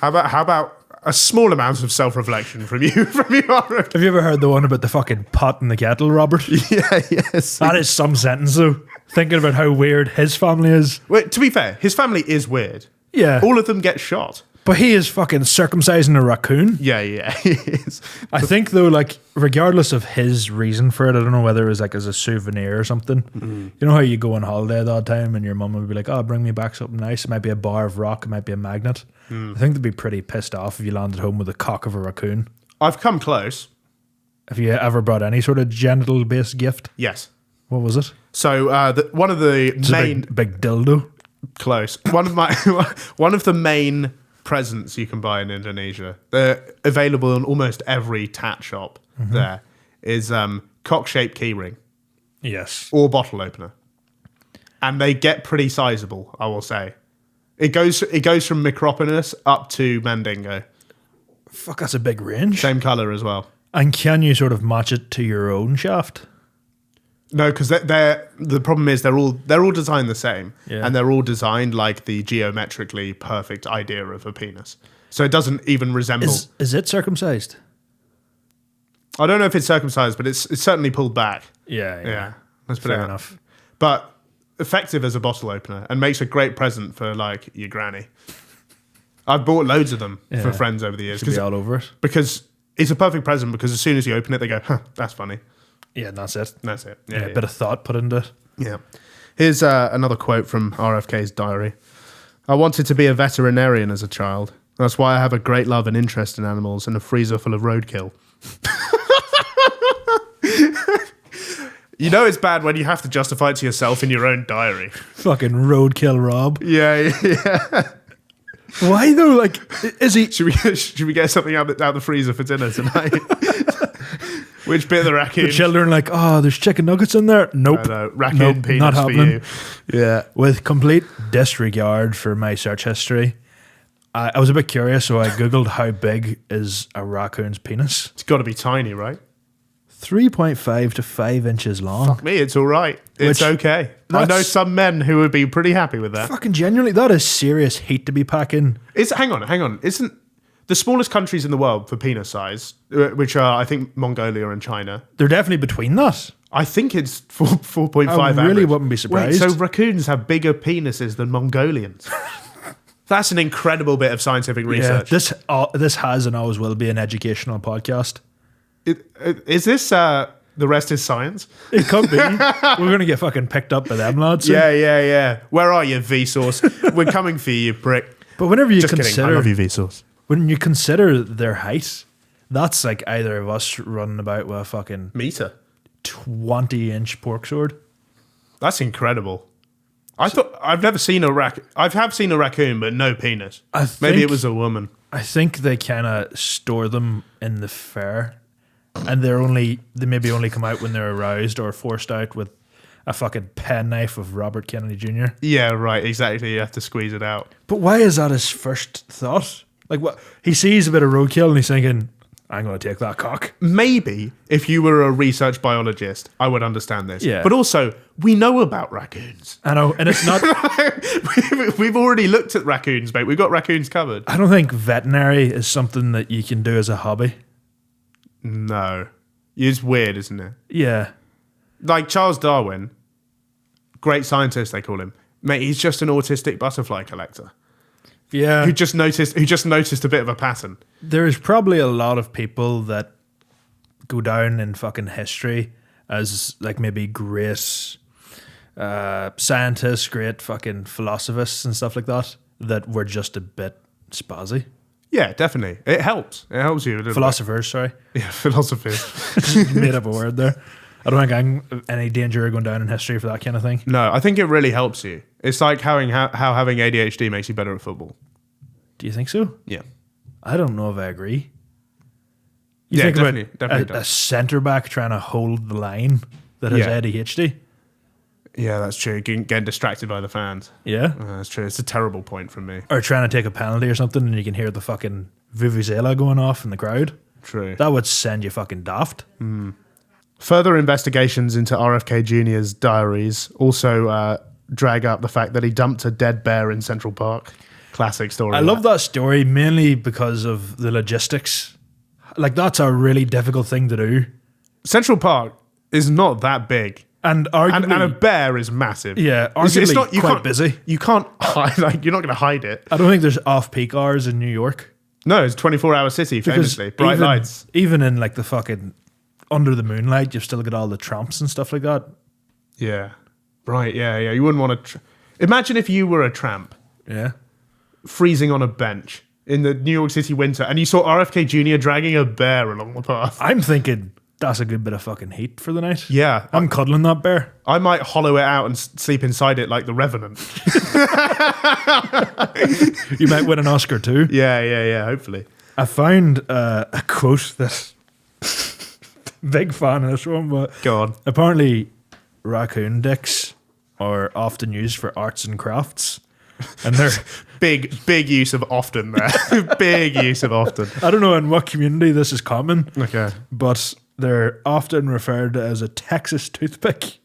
How about a small amount of self-reflection from you, RFK? Have you ever heard the one about the fucking pot in the kettle, Robert? Yeah, yes. That is some sentence, though. Thinking about how weird his family is. Wait, to be fair, his family is weird. Yeah. All of them get shot. But he is fucking circumcising a raccoon. Yeah, he is. I think, though, like, regardless of his reason for it, I don't know whether it was like as a souvenir or something. You know how you go on holiday at that time and your mum would be like, oh, bring me back something nice. It might be a bar of rock. It might be a magnet. I think they'd be pretty pissed off if you landed home with a cock of a raccoon. I've come close. Have you ever brought any sort of genital-based gift? Yes. What was it? So one of the Just main... a big dildo? Close. One of the main presents you can buy in Indonesia, they're available in almost every tat shop there, is cock-shaped keyring Yes. or bottle opener. And they get pretty sizable, I will say. It goes from Microponus up to Mandingo. Fuck, that's a big range. Same colour as well. And can you sort of match it to your own shaft? No, because the problem is they're all designed the same, Yeah. and they're all designed like the geometrically perfect idea of a penis. So it doesn't even resemble. Is it circumcised? I don't know if it's circumcised, but it's certainly pulled back. Yeah. Yeah, let's put it Fair out. enough. But effective as a bottle opener and makes a great present for like your granny. I've bought loads of them for Yeah. friends over the years Should be all over it. because it's a perfect present. Because as soon as you open it, they go, "Huh, that's funny." Yeah, and that's it. That's it. Yeah, a bit of thought put into it. Yeah. Here's another quote from RFK's diary. I wanted to be a veterinarian as a child. That's why I have a great love and interest in animals and a freezer full of roadkill. You know it's bad when you have to justify it to yourself in your own diary. Fucking roadkill Rob. Yeah. Why though? Like, is he? Should we get something out of the freezer for dinner tonight? Which bit of the raccoon? The children like, oh, there's chicken nuggets in there. Nope. I know. Raccoon Nope, penis not for happening. you. Yeah. With complete disregard for my search history, I was a bit curious, so I googled how big is a raccoon's penis. It's got to be tiny, right? 3.5 to 5 inches long. Me, it's all right. It's Which- okay. I know that's- some men who would be pretty happy with that. Fucking genuinely, that is serious heat to be packing. Hang on. Isn't the smallest countries in the world for penis size, which are, I think, Mongolia and China, They're definitely between that. I think it's 4.5 I really average. wouldn't be surprised. Wait, so raccoons have bigger penises than Mongolians? That's an incredible bit of scientific research. This has and always will be an educational podcast. Is this the rest is science? It could be. We're going to get fucking picked up by them lads. soon. Yeah. Where are you, Vsauce? We're coming for you, prick. But whenever you Just kidding. I consider, love you, Vsauce. when you consider their height, that's like either of us running about with a fucking Meter. 20-inch pork sword. That's incredible. I've never seen a raccoon. I have seen a raccoon, but no penis. Maybe think- it was a woman. I think they kind of store them in the fair, and they maybe only come out when they're aroused or forced out with a fucking penknife of Robert Kennedy Jr. Yeah, right. Exactly. You have to squeeze it out. But why is that his first thought? Like, what he sees a bit of roadkill and he's thinking, I'm going to take that cock. Maybe if you were a research biologist, I would understand this. Yeah. But also, we know about raccoons. I know, and it's not. We've already looked at raccoons, mate. We've got raccoons covered. I don't think veterinary is something that you can do as a hobby. No. It's weird, isn't it? Yeah. Like Charles Darwin, great scientist, they call him. Mate, he's just an autistic butterfly collector Yeah. who just noticed a bit of a pattern. There's probably a lot of people that go down in fucking history as like maybe great scientists, great fucking philosophers and stuff like that were just a bit spazzy. Yeah, definitely. It helps. It helps you a little Philosophers, sorry. bit. Yeah, philosophy. Made up a word there. I don't think I'm in any danger of going down in history for that kind of thing. No, I think it really helps you. It's like how having ADHD makes you better at football. Do you think so? Yeah. I don't know if I agree. You Yeah, think definitely about a does. centre back trying to hold the line that has Yeah. ADHD. Yeah, that's true. Getting distracted by the fans. Yeah. That's true. It's a terrible point from me. Or trying to take a penalty or something and you can hear the fucking vuvuzela going off in the crowd. True. That would send you fucking daft. Further investigations into RFK Jr.'s diaries also drag up the fact that he dumped a dead bear in Central Park. Classic story. I love that story mainly because of the logistics. Like, that's a really difficult thing to do. Central Park is not that big. And arguably... And a bear is massive. Yeah, arguably you quite can't- busy. You can't hide, like, you're not going to hide it. I don't think there's off-peak hours in New York. No, it's a 24-hour city, famously. Bright even, lights. Even in, like, the fucking... Under the moonlight, you've still got all the tramps and stuff like that. Yeah. Right, yeah. You wouldn't want to... Imagine if you were a tramp Yeah. freezing on a bench in the New York City winter and you saw RFK Jr. dragging a bear along the path. I'm thinking that's a good bit of fucking heat for the night. Yeah. I'm cuddling that bear. I might hollow it out and sleep inside it like the Revenant. You might win an Oscar too. Yeah, hopefully. I found a quote that... Big fan of this one, but... Go on. Apparently, raccoon dicks are often used for arts and crafts. And they're... Big use of often there. Big use of often. I don't know in what community this is common, Okay. but they're often referred to as a Texas toothpick.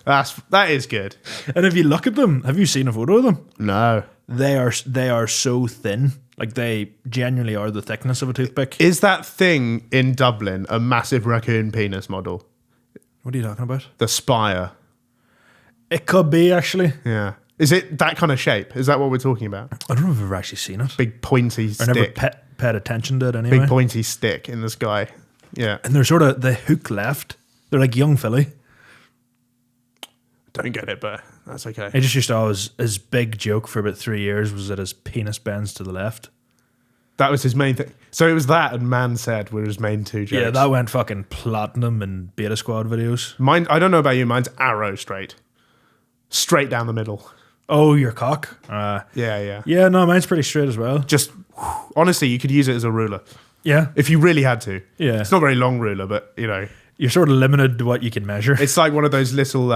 That is good. And if you look at them, have you seen a photo of them? No. They are so thin. Like, they genuinely are the thickness of a toothpick. Is that thing in Dublin a massive raccoon penis model? What are you talking about? The Spire. It could be, actually. Yeah. Is it that kind of shape? Is that what we're talking about? I don't know if I've ever actually seen it. Big pointy I never stick. paid attention to it anyway. Big pointy stick in the sky. Yeah. And they're sort of, they hook left. They're like young Philly. Don't get it, but that's okay. He just used to always, his big joke for about 3 years was that his penis bends to the left. That was his main thing. So it was that and Man Said were his main two jokes. Yeah, that went fucking platinum in Beta Squad videos. Mine, I don't know about you, mine's arrow straight. Straight down the middle. Oh, your cock? Yeah. Yeah, no, mine's pretty straight as well. Just, honestly, you could use it as a ruler. Yeah. If you really had to. Yeah. It's not a very long ruler, but, you know. You're sort of limited to what you can measure. It's like one of those little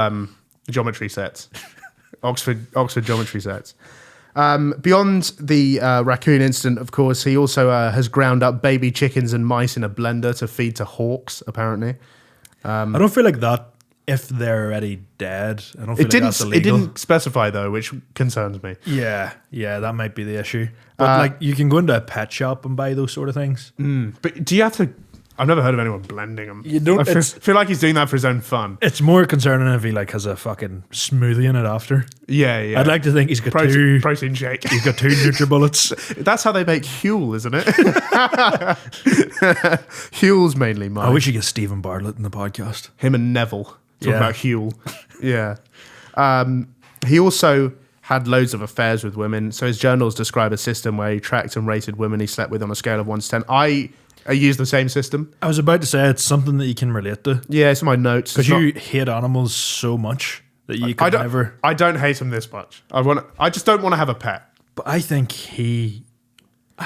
geometry sets. Oxford geometry sets. Beyond the raccoon incident, of course, he also has ground up baby chickens and mice in a blender to feed to hawks, apparently. I don't feel like that if they're already dead. I don't feel like that's illegal. It didn't specify, though, which concerns me. Yeah, that might be the issue. But like, you can go into a pet shop and buy those sort of things. But do you have to... I've never heard of anyone blending them. You don't- I feel like he's doing that for his own fun. It's more concerning if he like has a fucking smoothie in it after. Yeah. I'd like to think he's got protein shake. He's got 2 NutriBullets. That's how they make Huel, isn't it? Huel's mainly mine. I wish you get Stephen Bartlett in the podcast. Him and Neville talking Yeah. about Huel. Yeah. He also had loads of affairs with women. So his journals describe a system where he tracked and rated women he slept with on a scale of 1 to 10. I use the same system. I was about to say it's something that you can relate to. Yeah, it's in my notes. Because you hate animals so much that you could never... I don't hate him this much. I just don't want to have a pet. But I think he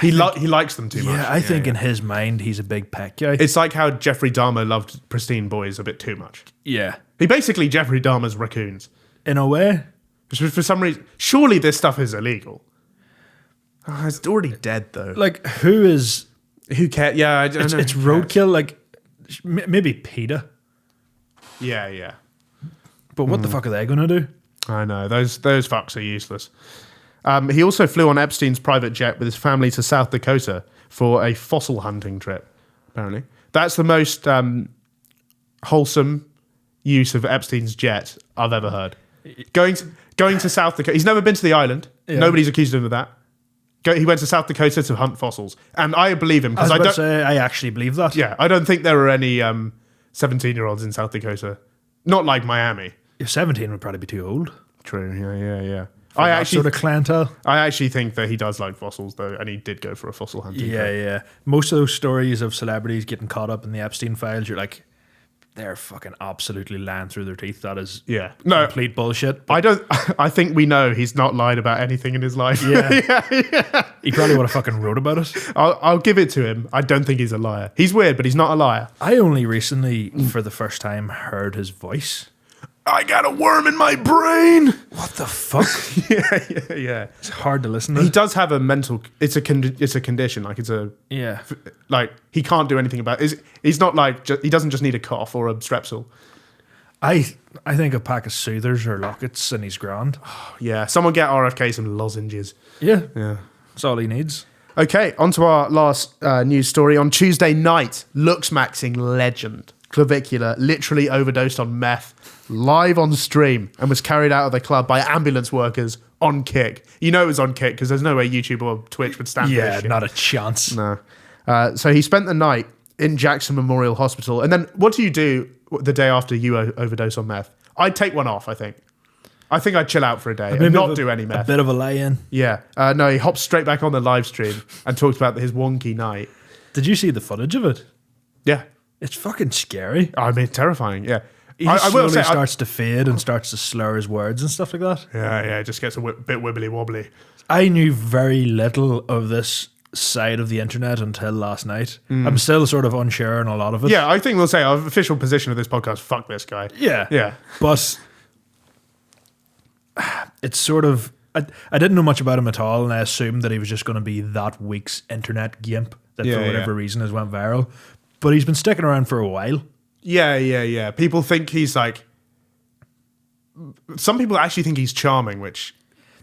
likes them too much. Yeah, I think in his mind he's a big pet guy. It's like how Jeffrey Dahmer loved pristine boys a bit too much. Yeah. He basically Jeffrey Dahmer's raccoons. In a way. For some reason, surely this stuff is illegal. Oh, it's already dead though. Like, who cares? Yeah, I don't know. It's roadkill. Like, maybe PETA. Yeah. But what the fuck are they going to do? I know. Those fucks are useless. He also flew on Epstein's private jet with his family to South Dakota for a fossil hunting trip, apparently. That's the most wholesome use of Epstein's jet I've ever heard. Going to South Dakota. He's never been to the island. Yeah. Nobody's accused him of that. He went to South Dakota to hunt fossils. And I believe him. I actually believe that. Yeah, I don't think there are any 17-year-olds in South Dakota. Not like Miami. If 17 would probably be too old. True, yeah. Sort of clientele. I actually think that he does like fossils, though, and he did go for a fossil hunting trip. Yeah. Most of those stories of celebrities getting caught up in the Epstein files, you're like, they're fucking absolutely lying through their teeth. That is complete bullshit. I think we know he's not lied about anything in his life. Yeah. He probably would have fucking wrote about it. I'll give it to him. I don't think he's a liar. He's weird, but he's not a liar. I only recently, for the first time, heard his voice. I got a worm in my brain. What the fuck? Yeah. It's hard to listen to. He does have a mental... It's a condition. Like, it's a... Yeah. Like, he can't do anything about it. He's not like... He doesn't just need a cough or a strepsil. I think a pack of soothers or lockets and he's grand. Yeah, someone get RFK some lozenges. Yeah. Yeah. That's all he needs. Okay, on to our last news story. On Tuesday night, Looksmaxxing legend Clavicular literally overdosed on meth live on stream and was carried out of the club by ambulance workers on Kick. You know it was on Kick because there's no way YouTube or Twitch would stand for this shit. Not a chance. No. So he spent the night in Jackson Memorial Hospital. And then what do you do the day after you overdose on meth? I'd take one off, I think. I think I'd chill out for a day and not do any meth. A bit of a lay-in. Yeah. No, he hopped straight back on the live stream and talked about his wonky night. Did you see the footage of it? Yeah. It's fucking scary. I mean, terrifying, yeah. He slowly starts to fade and starts to slur his words and stuff like that. Yeah, it just gets a bit wibbly-wobbly. I knew very little of this side of the internet until last night. I'm still sort of unsure on a lot of it. Yeah, I think we'll say our official position of this podcast, fuck this guy. Yeah. Yeah. But it's sort of... I didn't know much about him at all, and I assumed that he was just going to be that week's internet gimp that for whatever reason has went viral. But he's been sticking around for a while. Yeah. People think he's like... Some people actually think he's charming, which...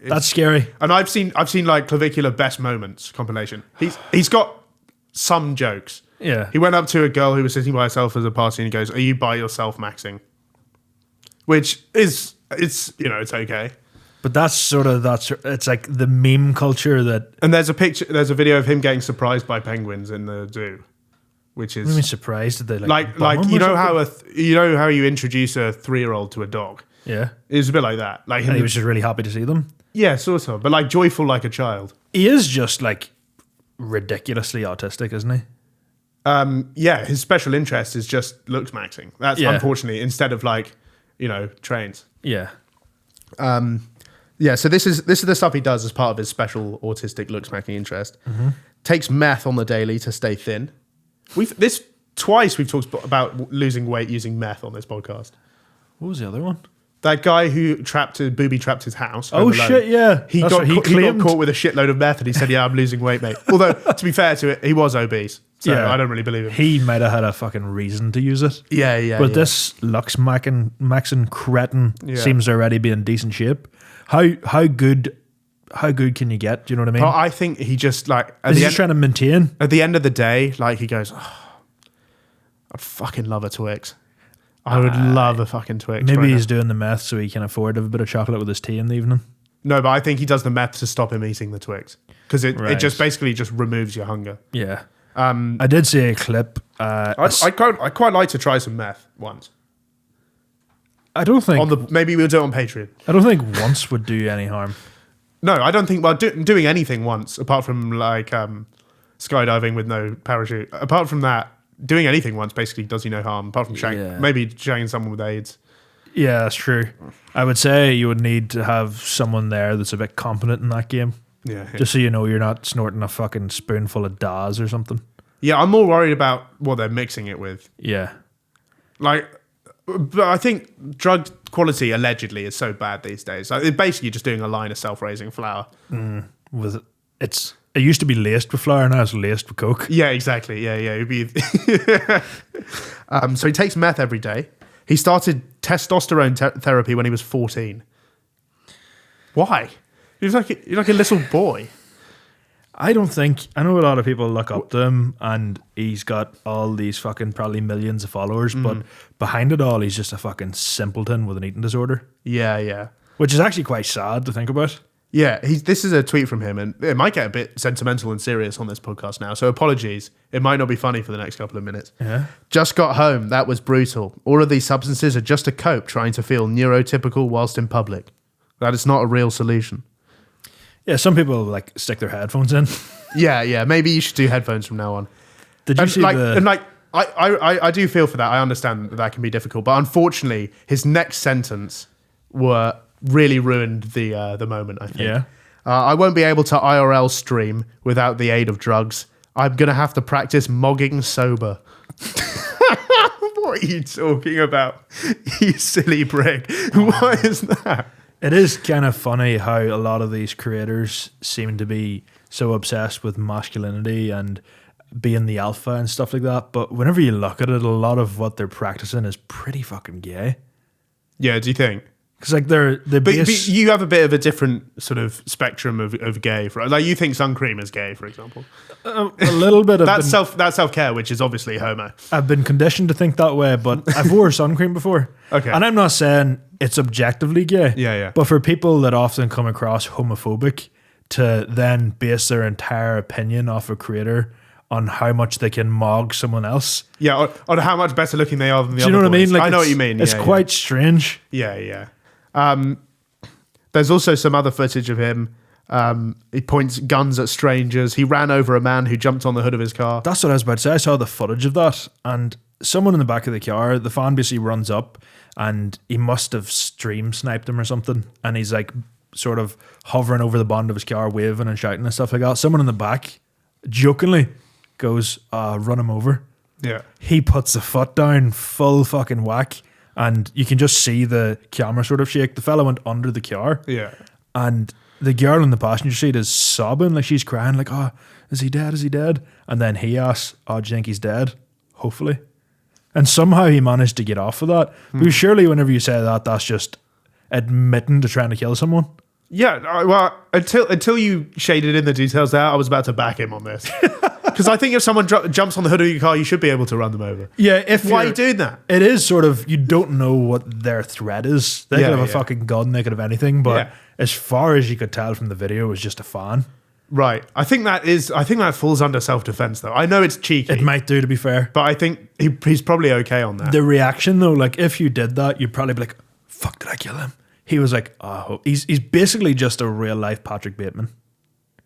That's scary. And I've seen like Clavicular best moments compilation. He's got some jokes. Yeah. He went up to a girl who was sitting by herself at a party and he goes, "Are you by yourself maxing?" Which is it's okay. But it's like the meme culture that... And there's a video of him getting surprised by penguins in the zoo, which is... What do you mean surprised? Did they like you know how you introduce a 3-year-old to a dog? Yeah. It was a bit like that. Like And he was just really happy to see them. Yeah, sort of, but like joyful like a child. He is just like ridiculously autistic, isn't he? Yeah, his special interest is just Looksmaxing. That's unfortunately instead of like, trains. Yeah. Yeah, so this is the stuff he does as part of his special autistic Looksmaxing interest. Takes meth on the daily to stay thin. We've talked about losing weight using meth on this podcast. What was the other one? That guy who booby trapped his house. Oh shit! Yeah, he got caught with a shitload of meth, and he said, "Yeah, I'm losing weight, mate." Although, to be fair to it, he was obese, so I don't really believe him. He might have had a fucking reason to use it. Yeah. But this Looksmaxxing cretin seems to already be in decent shape. How good can you get? Do you know what I mean? I think he just like is he just trying to maintain? At the end of the day, like he goes, "I'd fucking love a Twix." I would love a fucking Twix. Maybe he's doing the meth so he can afford a bit of chocolate with his tea in the evening. No, but I think he does the meth to stop him eating the Twix because it just basically just removes your hunger. Yeah. I did see a clip. I quite like to try some meth once. I don't think maybe we'll do it on Patreon. I don't think once would do any harm. No, I don't think. Well, doing anything once apart from like skydiving with no parachute. Apart from that. Doing anything once basically does you no harm, apart from maybe shagging someone with AIDS. Yeah, that's true. I would say you would need to have someone there that's a bit competent in that game. Yeah. Just so you know you're not snorting a fucking spoonful of Daz or something. Yeah, I'm more worried about what they're mixing it with. Yeah. Like, but I think drug quality allegedly is so bad these days. Like, it's basically just doing a line of self-raising flour. It used to be laced with flour, now it's laced with coke. Yeah, exactly. Yeah. It'd be so he takes meth every day. He started testosterone therapy when he was 14. Why? You're like a little boy. I know a lot of people look up to him and he's got all these fucking probably millions of followers, but behind it all, he's just a fucking simpleton with an eating disorder. Yeah. Which is actually quite sad to think about. Yeah, this is a tweet from him, and it might get a bit sentimental and serious on this podcast now, so apologies. It might not be funny for the next couple of minutes. Yeah. Just got home. That was brutal. All of these substances are just a cope trying to feel neurotypical whilst in public. That is not a real solution. Yeah, some people like stick their headphones in. Yeah. Maybe you should do headphones from now on. Did you see I do feel for that. I understand that can be difficult, but unfortunately, his next sentence really ruined the moment, I think. Yeah. I won't be able to IRL stream without the aid of drugs. I'm going to have to practice mogging sober. What are you talking about? You silly prick. What is that? It is kind of funny how a lot of these creators seem to be so obsessed with masculinity and being the alpha and stuff like that. But whenever you look at it, a lot of what they're practicing is pretty fucking gay. Yeah, do you think? Because like they're But you have a bit of a different sort of spectrum of gay. Like you think sun cream is gay, for example. a little bit of That's self-care, which is obviously homo. I've been conditioned to think that way, but I've wore sun cream before. Okay. And I'm not saying it's objectively gay. Yeah. But for people that often come across homophobic to then base their entire opinion off a creator on how much they can mog someone else. Yeah, on how much better looking they are than the other Do you know what I boys. mean? Like I know what you mean. It's quite strange. Yeah. There's also some other footage of him. He points guns at strangers. He ran over a man who jumped on the hood of his car. That's what I was about to say. I saw the footage of that, and someone in the back of the car, the fan basically runs up, and he must have stream sniped him or something, and he's like sort of hovering over the bonnet of his car, waving and shouting and stuff like that. Someone in the back jokingly goes, run him over. Yeah. He puts the foot down, full fucking whack, and you can just see the camera sort of shake. The fella went under the car. Yeah. And the girl in the passenger seat is sobbing, like she's crying, like, oh, is he dead? Is he dead? And then he asks, oh, do you think he's dead? Hopefully. And somehow he managed to get off of that. Because surely whenever you say that, that's just admitting to trying to kill someone. Yeah, well, until you shaded in the details there, I was about to back him on this. Because I think if someone jumps on the hood of your car, you should be able to run them over. Yeah, Why are you doing that? It is sort of, you don't know what their threat is. They could have a fucking gun, they could have anything, but as far as you could tell from the video, it was just a fan. Right. I think that falls under self-defense, though. I know it's cheeky. It might do, to be fair. But I think he's probably okay on that. The reaction, though, like, if you did that, you'd probably be like, fuck, did I kill him? He was like, oh, he's basically just a real-life Patrick Bateman.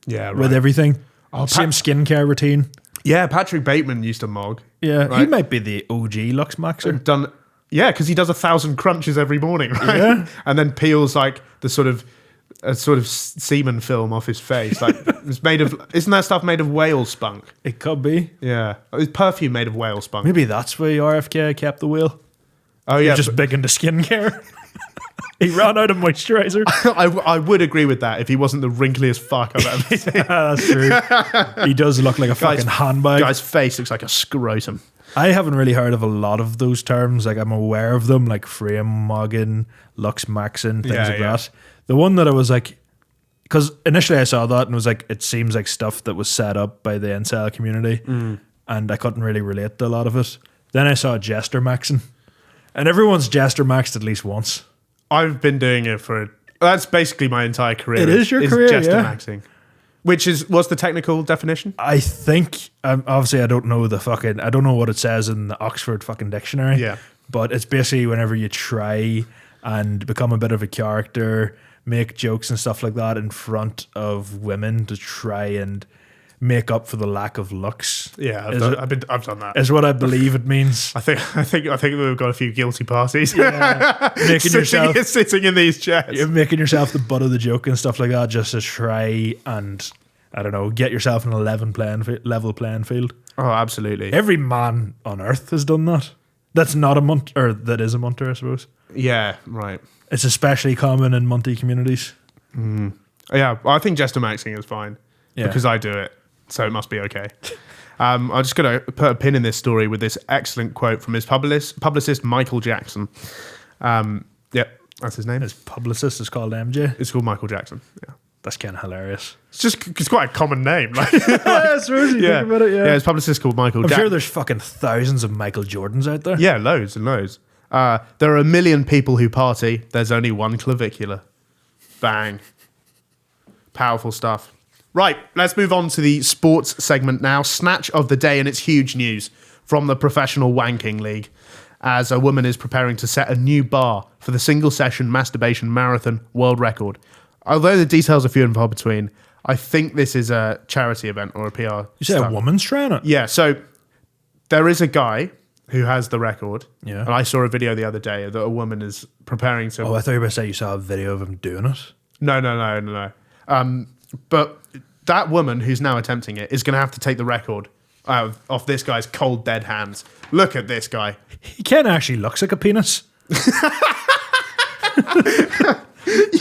Yeah, right. With everything. Oh, Same skincare routine. Yeah, Patrick Bateman used to mog. Yeah, right? he might be the OG Looksmaxxer. Yeah, because he does 1,000 crunches every morning, right? Yeah. And then peels like a sort of semen film off his face. Like it's made of. Isn't that stuff made of whale spunk? It could be. Yeah, it's perfume made of whale spunk. Maybe that's where RFK kept the wheel. Oh yeah, Just big into skincare. He ran out of moisturizer. I would agree with that if he wasn't the wrinkliest fuck I've ever seen. Yeah, that's true. He does look like a fucking handbag. Guy's face looks like a scrotum. I haven't really heard of a lot of those terms. Like, I'm aware of them, like frame mogging, Looksmaxxing, things like that. The one that I was like, because initially I saw that and was like, it seems like stuff that was set up by the incel community, and I couldn't really relate to a lot of it. Then I saw jester maxing, and everyone's jester maxed at least once. I've been doing it that's basically my entire career. It is your career, jester yeah. maxing. What's the technical definition? I think, obviously I don't know I don't know what it says in the Oxford fucking dictionary. Yeah. But it's basically whenever you try and become a bit of a character, make jokes and stuff like that in front of women to try and make up for the lack of looks. Yeah, I've done that. Is what I believe it means. I think we've got a few guilty parties. Yeah. sitting in these chairs. You're making yourself the butt of the joke and stuff like that just to try and, I don't know, get yourself in a level playing field. Oh, absolutely. Every man on earth has done that. That's not a munter, or that is a munter, I suppose. Yeah, right. It's especially common in Munty communities. Yeah, well, I think jester maxing is fine because I do it, so it must be okay. I'm just going to put a pin in this story with this excellent quote from his publicist Michael Jackson. Yep, that's his name. His publicist is called MJ. It's called Michael Jackson. Yeah, that's kind of hilarious. It's quite a common name. Like, I suppose you think about it, yeah. His publicist is called Michael Jackson. I'm sure there's fucking thousands of Michael Jordans out there. Yeah, loads and loads. There are 1 million people who party. There's only one clavicular. Bang. Powerful stuff. Right, let's move on to the sports segment now. Snatch of the day, and it's huge news from the Professional Wanking League, as a woman is preparing to set a new bar for the single-session masturbation marathon world record. Although the details are few and far between, I think this is a charity event or a PR. You said a woman's trying it? Yeah, so there is a guy who has the record. Yeah. And I saw a video the other day that a woman is preparing to... Oh, I thought you were going to say you saw a video of him doing it. No. But that woman who's now attempting it is going to have to take the record off this guy's cold, dead hands. Look at this guy. He kind of actually looks like a penis.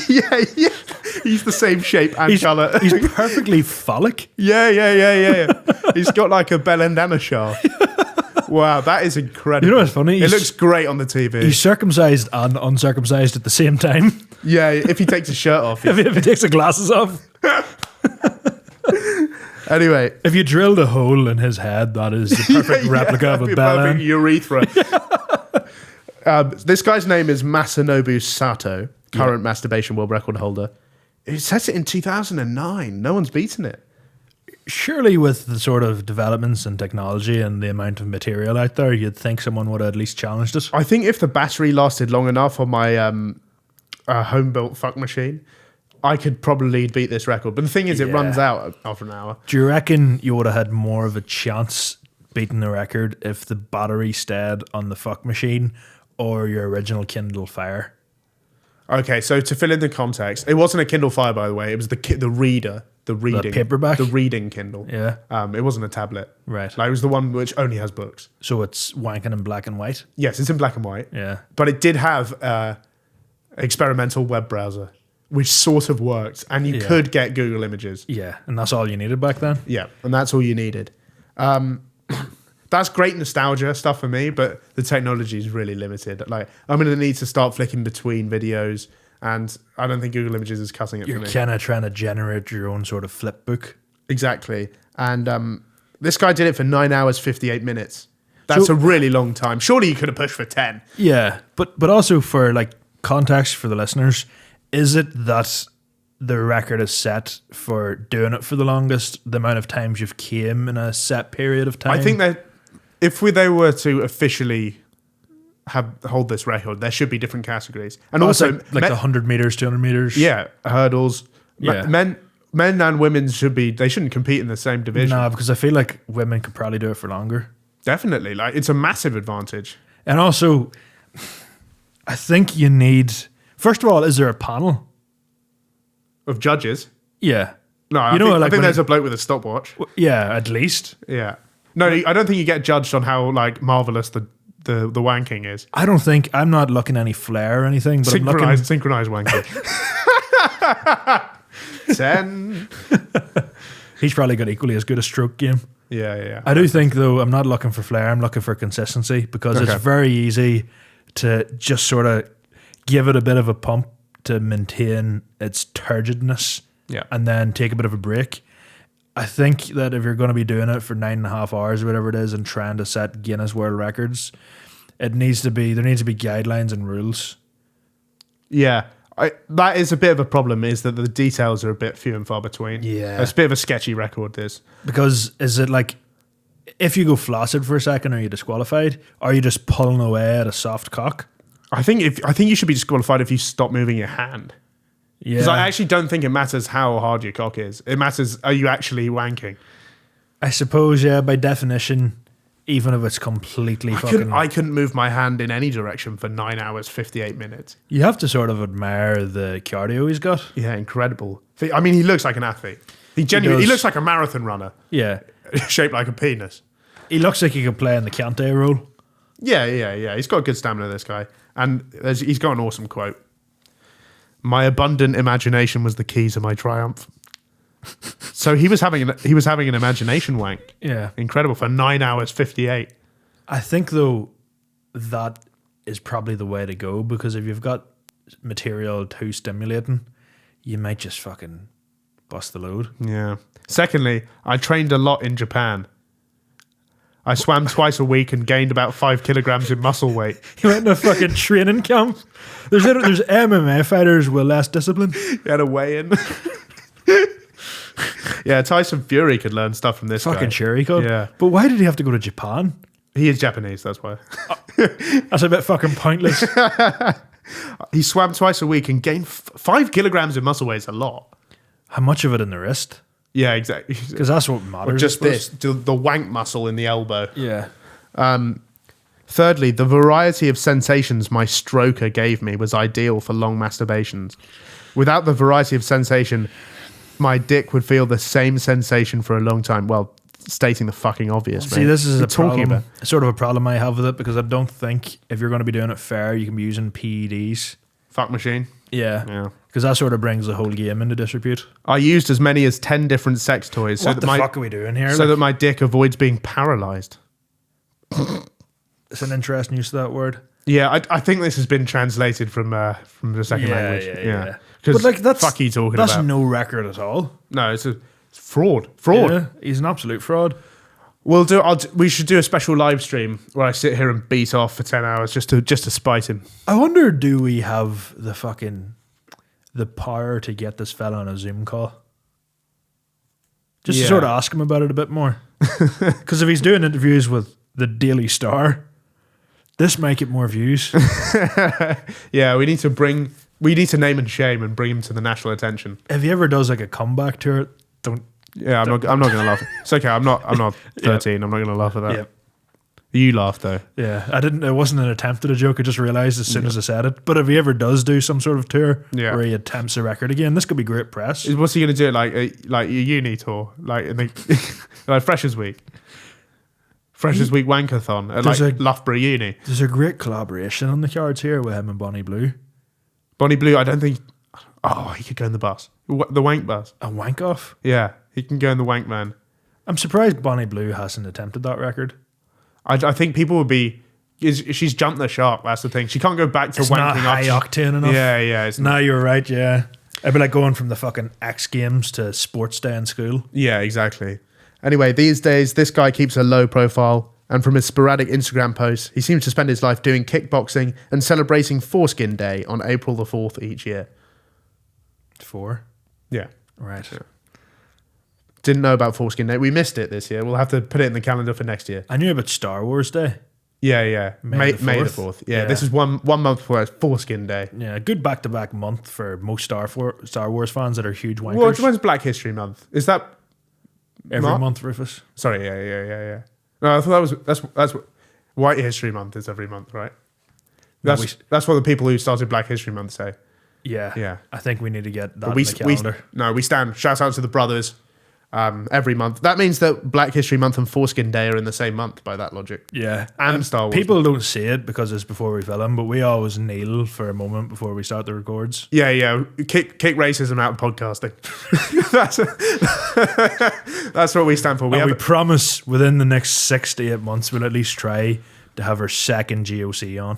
Yeah. He's the same shape and colour. He's perfectly phallic. Yeah. He's got like a Belendana shaft. Wow, that is incredible. You know what's funny? It looks great on the TV. He's circumcised and uncircumcised at the same time. Yeah, if he takes his shirt off. if he takes the glasses off. Anyway. If you drilled a hole in his head, that is the perfect replica of a perfect bell. urethra. This guy's name is Masanobu Sato, current masturbation world record holder. It says it in 2009. No one's beaten it. Surely with the sort of developments in technology and the amount of material out there, you'd think someone would have at least challenged us. I think if the battery lasted long enough on my home-built fuck machine, I could probably beat this record. But the thing is, it runs out after an hour. Do you reckon you would have had more of a chance beating the record if the battery stayed on the fuck machine or your original Kindle Fire? Okay, so to fill in the context, it wasn't a Kindle Fire, by the way. It was the reader, the reading paperback? the reading Kindle. Yeah. It wasn't a tablet. Right. Like, it was the one which only has books. So it's wanking in black and white? Yes, it's in black and white. Yeah. But it did have experimental web browser, which sort of worked, and you could get Google Images. Yeah, and that's all you needed back then? Yeah, and that's all you needed. That's great nostalgia stuff for me, but the technology is really limited. Like, I'm going to need to start flicking between videos, and I don't think Google Images is cutting it You're for me. kind of trying to generate your own sort of flip book. Exactly. And this guy did it for 9 hours, 58 minutes. That's a really long time. Surely you could have pushed for 10. Yeah, but also for like context for the listeners, is it that the record is set for doing it for the longest, the amount of times you've came in a set period of time? I think that if they were to officially hold this record, there should be different categories. And also, like the 100 meters, 200 meters. Yeah, hurdles. Yeah. Men and women shouldn't compete in the same division. No, because I feel like women could probably do it for longer. Definitely. Like, it's a massive advantage. And also, I think you need, first of all, is there a panel? Of judges? Yeah. No, I think there's a bloke with a stopwatch. Yeah, at least. Yeah. No, I don't think you get judged on how like marvelous the wanking is. I'm not looking any flair or anything, but Synchronized wanking. 10. He's probably got equally as good a stroke game. Yeah. I do think, though, I'm not looking for flair. I'm looking for consistency because it's very easy to just sort of give it a bit of a pump to maintain its turgidness and then take a bit of a break. I think that if you're going to be doing it for 9.5 hours or whatever it is and trying to set Guinness World Records, there needs to be guidelines and rules. Yeah. That is a bit of a problem, is that the details are a bit few and far between. Yeah. It's a bit of a sketchy record, this. Because is it like, if you go flaccid for a second, are you disqualified? Or are you just pulling away at a soft cock? I think you should be disqualified if you stop moving your hand. Yeah. Because I actually don't think it matters how hard your cock is. It matters, are you actually wanking? I suppose, yeah, by definition, even if it's completely I couldn't move my hand in any direction for 9 hours, 58 minutes. You have to sort of admire the cardio he's got. Yeah, incredible. I mean, he looks like an athlete. He looks like a marathon runner. Yeah. Shaped like a penis. He looks like he could play in the Kante role. Yeah. He's got good stamina, this guy. And he's got an awesome quote. My abundant imagination was the key to my triumph. So he was having an imagination wank. Yeah. Incredible for 9 hours 58. I think though that is probably the way to go, because if you've got material too stimulating, you might just fucking bust the load. Yeah. Secondly, I trained a lot in Japan. I swam twice a week and gained about 5 kilograms in muscle weight. He went to a fucking training camp. There's MMA fighters with less discipline. He had a weigh-in. Yeah, Tyson Fury could learn stuff from this guy. Fucking sure he could. Yeah. But why did he have to go to Japan? He is Japanese, that's why. That's a bit fucking pointless. He swam twice a week and gained 5 kilograms in muscle weight. Is a lot. How much of it in the wrist? Yeah, exactly. Because that's what matters. Or just this, the wank muscle in the elbow. Yeah. Thirdly, the variety of sensations my stroker gave me was ideal for long masturbations. Without the variety of sensation, my dick would feel the same sensation for a long time. Well, stating the fucking obvious, See, mate. this is Talking about sort of a problem I have with it, because I don't think if you're going to be doing it fair, you can be using PEDs. fuck machine. Yeah. Because that sort of brings the whole game into disrepute. I used as many as 10 different sex toys. What the fuck are we doing here? So that my dick avoids being paralyzed. It's an interesting use of that word. Yeah, I think this has been translated from the second language. Yeah. Because But like that's fuck you talking that's about? no record at all. No, it's fraud. Fraud. Yeah, he's an absolute fraud. We should do a special live stream where I sit here and beat off for 10 hours just to spite him. I wonder, do we have the power to get this fella on a Zoom call? Just to Yeah. sort of ask him about it a bit more. Because if he's doing interviews with the Daily Star, this might get more views. Yeah, we need to name and shame and bring him to the national attention. If he ever does like a comeback to it, don't. Yeah, I'm not going to laugh. It's okay. I'm not 13. I'm not going to laugh at that. Yeah. You laughed though. Yeah, it wasn't an attempt at a joke. I just realised as soon as I said it. But if he ever does do some sort of tour where he attempts a record again, this could be great press. What's he going to do? Like a uni tour, like in the like Freshers Week, Freshers Week Wankathon at There's like Loughborough Uni. There's a great collaboration on the cards here with him and Bonnie Blue. Bonnie Blue, I don't think. Oh, he could go in the bus, the Wank bus. A wank off. Yeah, he can go in the Wank Man. I'm surprised Bonnie Blue hasn't attempted that record. I think people would be. She's jumped the shark. That's the thing. She can't go back to It's wanking not high up. octane enough. Yeah. It's No, you're right. Yeah, it'd be like going from the fucking X Games to sports day in school. Yeah, exactly. Anyway, these days, this guy keeps a low profile, and from his sporadic Instagram posts, he seems to spend his life doing kickboxing and celebrating Foreskin Day on April the 4th each year. 4. Yeah. Right. Didn't know about Foreskin Day. We missed it this year. We'll have to put it in the calendar for next year. I knew about Star Wars Day. Yeah. May the 4th. 4th. Yeah, this is one month before it's Foreskin Day. Yeah, a good back-to-back month for most Star Wars fans that are huge wankers. Well, when's Black History Month? Is that Every March? month, Rufus. Sorry, yeah. No, I thought that's White History Month is every month, right? That's what the people who started Black History Month say. Yeah. I think we need to get that But in the calendar. we stand. Shout out to the brothers every month. That means that Black History Month and Foreskin Day are in the same month by that logic. Yeah. And Star Wars. People don't see it because it's before we film, but we always kneel for a moment before we start the records. Yeah. Kick racism out of podcasting. That's what we stand for. We promise within the next 6 to 8 months we'll at least try to have our second GOC on.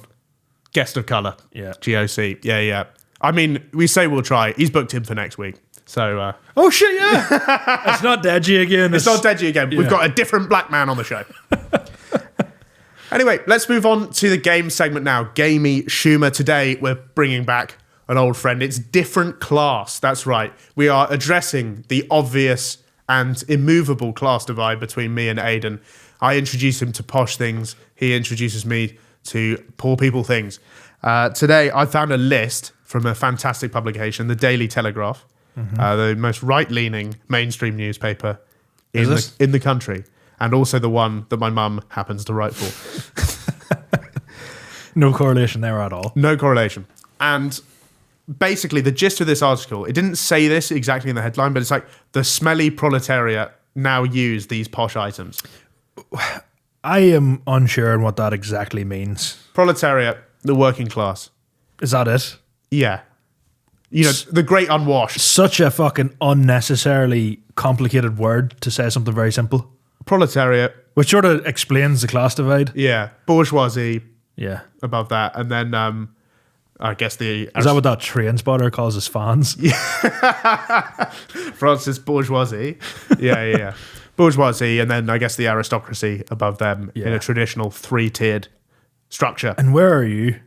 Guest of colour. Yeah. GOC. Yeah. I mean, we say we'll try. He's booked in for next week. So Oh shit, yeah. It's not Deji again. it's not Deji again. We've got a different black man on the show. Anyway, let's move on to the game segment now. Gamey Schumer. Today, we're bringing back an old friend. It's different class. That's right. We are addressing the obvious and immovable class divide between me and Aidan. I introduce him to posh things. He introduces me to poor people things. Today, I found a list from a fantastic publication, the Daily Telegraph, the most right-leaning mainstream newspaper in the country, and also the one that my mum happens to write for. No correlation there at all. No correlation. And basically, the gist of this article, it didn't say this exactly in the headline, but it's like the smelly proletariat now use these posh items. I am unsure on what that exactly means. Proletariat, the working class. Is that it? Yeah. You know, the great unwashed. Such a fucking unnecessarily complicated word to say something very simple. Proletariat. Which sort of explains the class divide. Yeah. Bourgeoisie Yeah. above that. And then I guess the... Is that what that train spotter calls his fans? Francis bourgeoisie. Yeah. Bourgeoisie, and then I guess the aristocracy above them in Yeah. a traditional 3-tiered structure. And where are you?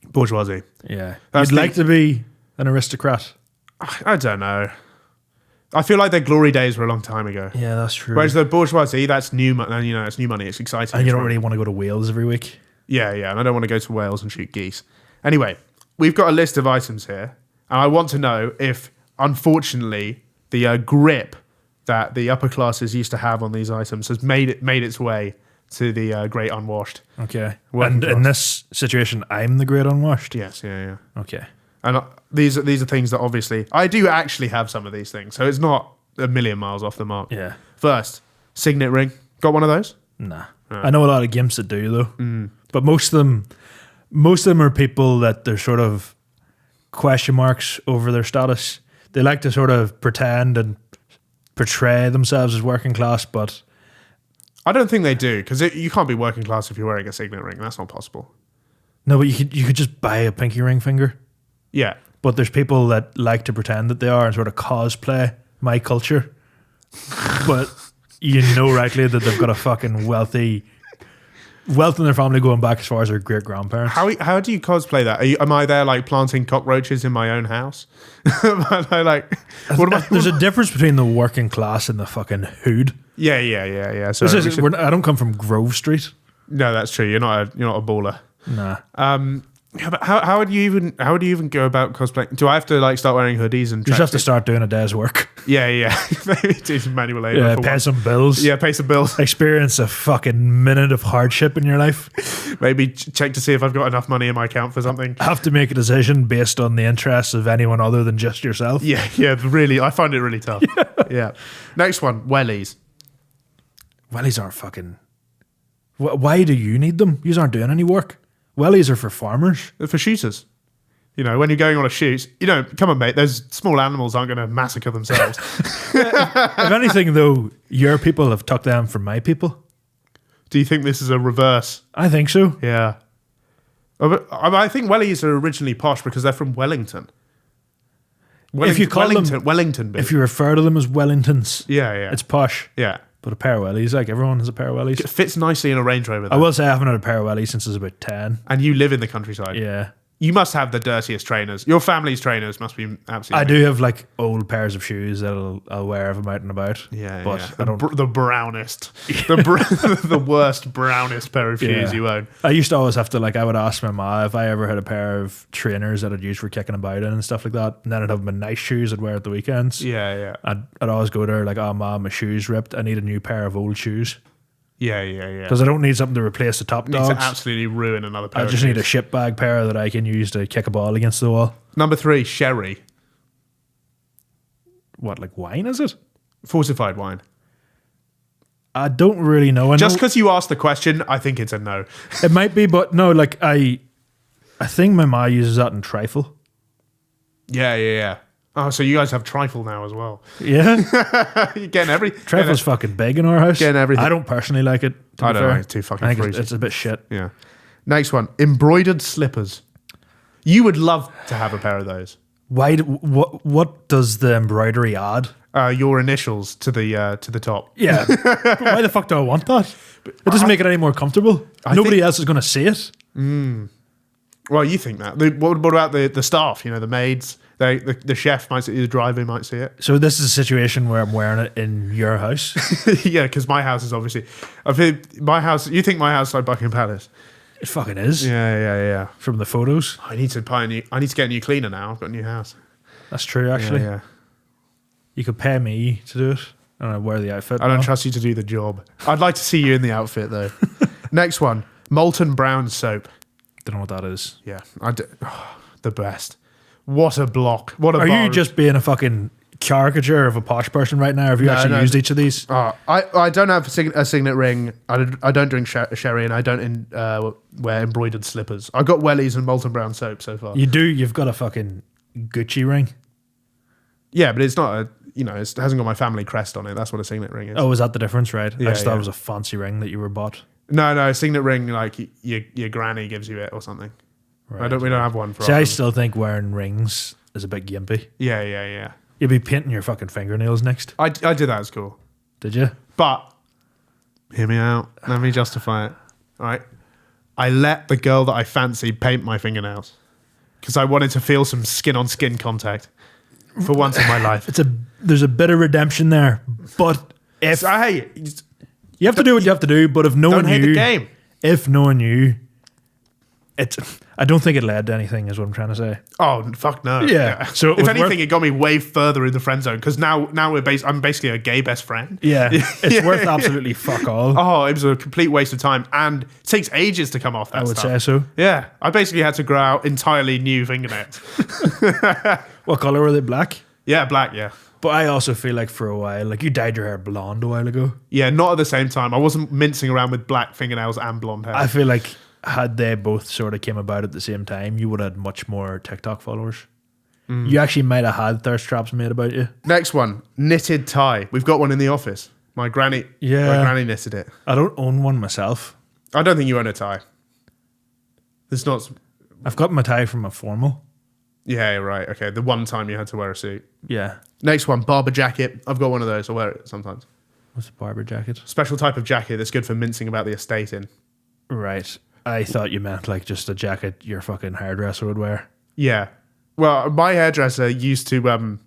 Bourgeoisie. Yeah. That's You'd the- like to be an aristocrat. I don't know. I feel like their glory days were a long time ago. Yeah, that's true. Whereas the bourgeoisie, that's new money. You know, it's new money. It's exciting. and you It's don't fun. really want to go to Wales every week. Yeah, and I don't want to go to Wales and shoot geese. Anyway, we've got a list of items here, and I want to know if, unfortunately, the grip that the upper classes used to have on these items has made its way to the great unwashed. Okay. Working And in class. this situation, I'm the great unwashed. Yes, yeah. Okay. And these are things that obviously I do actually have some of these things, so it's not a million miles off the mark. Yeah. First, signet ring. Got one of those? Nah. I know a lot of gimps that do though. But most of them are people that they're sort of question marks over their status. They like to sort of pretend and portray themselves as working class, but I don't think they do, because you can't be working class if you're wearing a signet ring. That's not possible. No, but you could just buy a pinky ring finger. Yeah. But there's people that like to pretend that they are and sort of cosplay my culture. But you know rightly that they've got a fucking wealth in their family going back as far as their great grandparents. How do you cosplay that? Am I there like planting cockroaches in my own house? Am I like, what am I? There's a difference between the working class and the fucking hood. Yeah. So I don't come from Grove Street. no, that's true. You're not a baller. Nah. Yeah, but how would you even go about cosplaying? Do I have to like start wearing hoodies and? You just have to start doing a day's work. Yeah. Maybe do some manual labor. Yeah, for pay once. some bills. Yeah, pay some bills. Experience a fucking minute of hardship in your life. Maybe check to see if I've got enough money in my account for something. Have to make a decision based on the interests of anyone other than just yourself. Yeah. Really, I find it really tough. Yeah. Next one, wellies. Wellies aren't fucking... Why do you need them? You aren't doing any work. Wellies are for farmers. For shooters. You know, when you're going on a shoot, come on, mate, those small animals aren't going to massacre themselves. If anything, though, your people have took them from my people. Do you think this is a reverse? I think so. Yeah. I think wellies are originally posh because they're from Wellington. If you call them... Wellington. If you refer to them as Wellingtons, Yeah. it's posh. Yeah. But a pair of wellies, like everyone has a pair of wellies. It fits nicely in a Range Rover, though. I will say I haven't had a pair of wellies since I was about 10. And you live in the countryside. Yeah. You must have the dirtiest trainers. Your family's trainers must be absolutely... I do have like old pairs of shoes that I'll wear if I'm out and about. Yeah, but yeah. I don't. The brownest. The worst, brownest pair of shoes you own. I used to always have to I would ask my ma if I ever had a pair of trainers that I'd use for kicking about in and stuff like that. And then I'd have my nice shoes I'd wear at the weekends. Yeah. I'd always go there oh ma, my shoes ripped. I need a new pair of old shoes. Yeah. Because I don't need something to replace the top Need dogs. to absolutely ruin another pair I of just shoes. need a shit bag pair that I can use to kick a ball against the wall. Number 3, sherry. What, like wine is it? Fortified wine. I don't really know. Just because you asked the question, I think it's a no. It might be, but no, I think my ma uses that in trifle. Yeah. Oh, so you guys have trifle now as well. Yeah. You're getting everything. Trifle's fucking big in our house. Getting everything. I don't personally like it. I don't like it. Too fucking I think fruity. it's a bit shit. Yeah. Next one, embroidered slippers. You would love to have a pair of those. Why? What does the embroidery add? Your initials to the top. Yeah. But why the fuck do I want that? It doesn't make it any more comfortable. Nobody else is going to see it. Well, you think that. What about the staff? The maids. The chef might see it. The driver might see it. So this is a situation where I'm wearing it in your house. Yeah, because my house is obviously. My house. You think my house is like Buckingham Palace? It fucking is. Yeah. From the photos. I need to get a new cleaner now. I've got a new house. That's true, actually. Yeah. You could pay me to do it, and I wear the outfit. I don't trust you to do the job. I'd like to see you in the outfit though. Next one, molten brown soap. Don't know what that is. Yeah, the best. What a block. What a. Are bar. you just being a fucking caricature of a posh person right now? Have you actually used each of these? I don't have a signet ring. I don't drink sherry, and I don't wear embroidered slippers. I got wellies and molten brown soap so far. You do. You've got a fucking Gucci ring. Yeah, but it's not it hasn't got my family crest on it. That's what a signet ring is. Oh, is that the difference, right? Yeah, I just thought it was a fancy ring that you were bought. No, a signet ring like your granny gives you it or something. Right. We don't have one for. See, I still think wearing rings is a bit gimpy. Yeah. You'd be painting your fucking fingernails next. I did that at school. Did you? But hear me out. Let me justify it. All right. I let the girl that I fancied paint my fingernails because I wanted to feel some skin-on-skin contact for once in my life. There's a bit of redemption there, but if Hey, you have to do what you have to do, but if no one don't hate knew, the game. If no one knew, I don't think it led to anything. Is what I'm trying to say. Oh fuck no! Yeah. So if anything, it got me way further in the friend zone because now I'm basically a gay best friend. Yeah, it's worth absolutely fuck all. Oh, it was a complete waste of time, and it takes ages to come off that I would stuff. say so. Yeah, I basically had to grow out entirely new fingernails. What color were they? Black. Yeah, black. Yeah. But I also feel like for a while, you dyed your hair blonde a while ago. Yeah, not at the same time. I wasn't mincing around with black fingernails and blonde hair. I feel like had they both sort of came about at the same time, you would have had much more TikTok followers. You actually might have had thirst traps made about you. Next one, knitted tie. We've got one in the office. My granny knitted it. I don't own one myself. I don't think you own a tie. It's not. I've got my tie from a formal. Yeah, right. Okay, the one time you had to wear a suit. Yeah. Next one, barber jacket. I've got one of those. I wear it sometimes. What's a barber jacket? Special type of jacket that's good for mincing about the estate in. Right. I thought you meant like just a jacket your fucking hairdresser would wear. Yeah. Well, my hairdresser used to,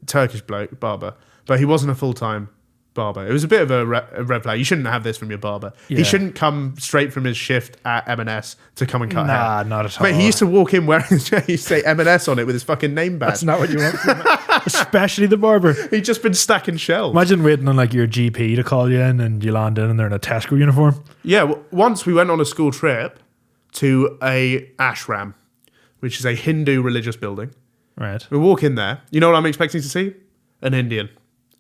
Turkish bloke, barber, but he wasn't a full-time barber. It was a bit of a red flag. You shouldn't have this from your barber. Yeah. He shouldn't come straight from his shift at M&S to come and cut hair. Nah, not at all. Mate, he used to walk in wearing, he say M&S on it with his fucking name badge. That's not what you want from it. Especially the barber. He'd just been stacking shelves. Imagine waiting on like your GP to call you in and you land in and they're in a Tesco uniform. Yeah, well, once we went on a school trip to a ashram, which is a Hindu religious building. Right. We walk in there. You know what I'm expecting to see? An Indian.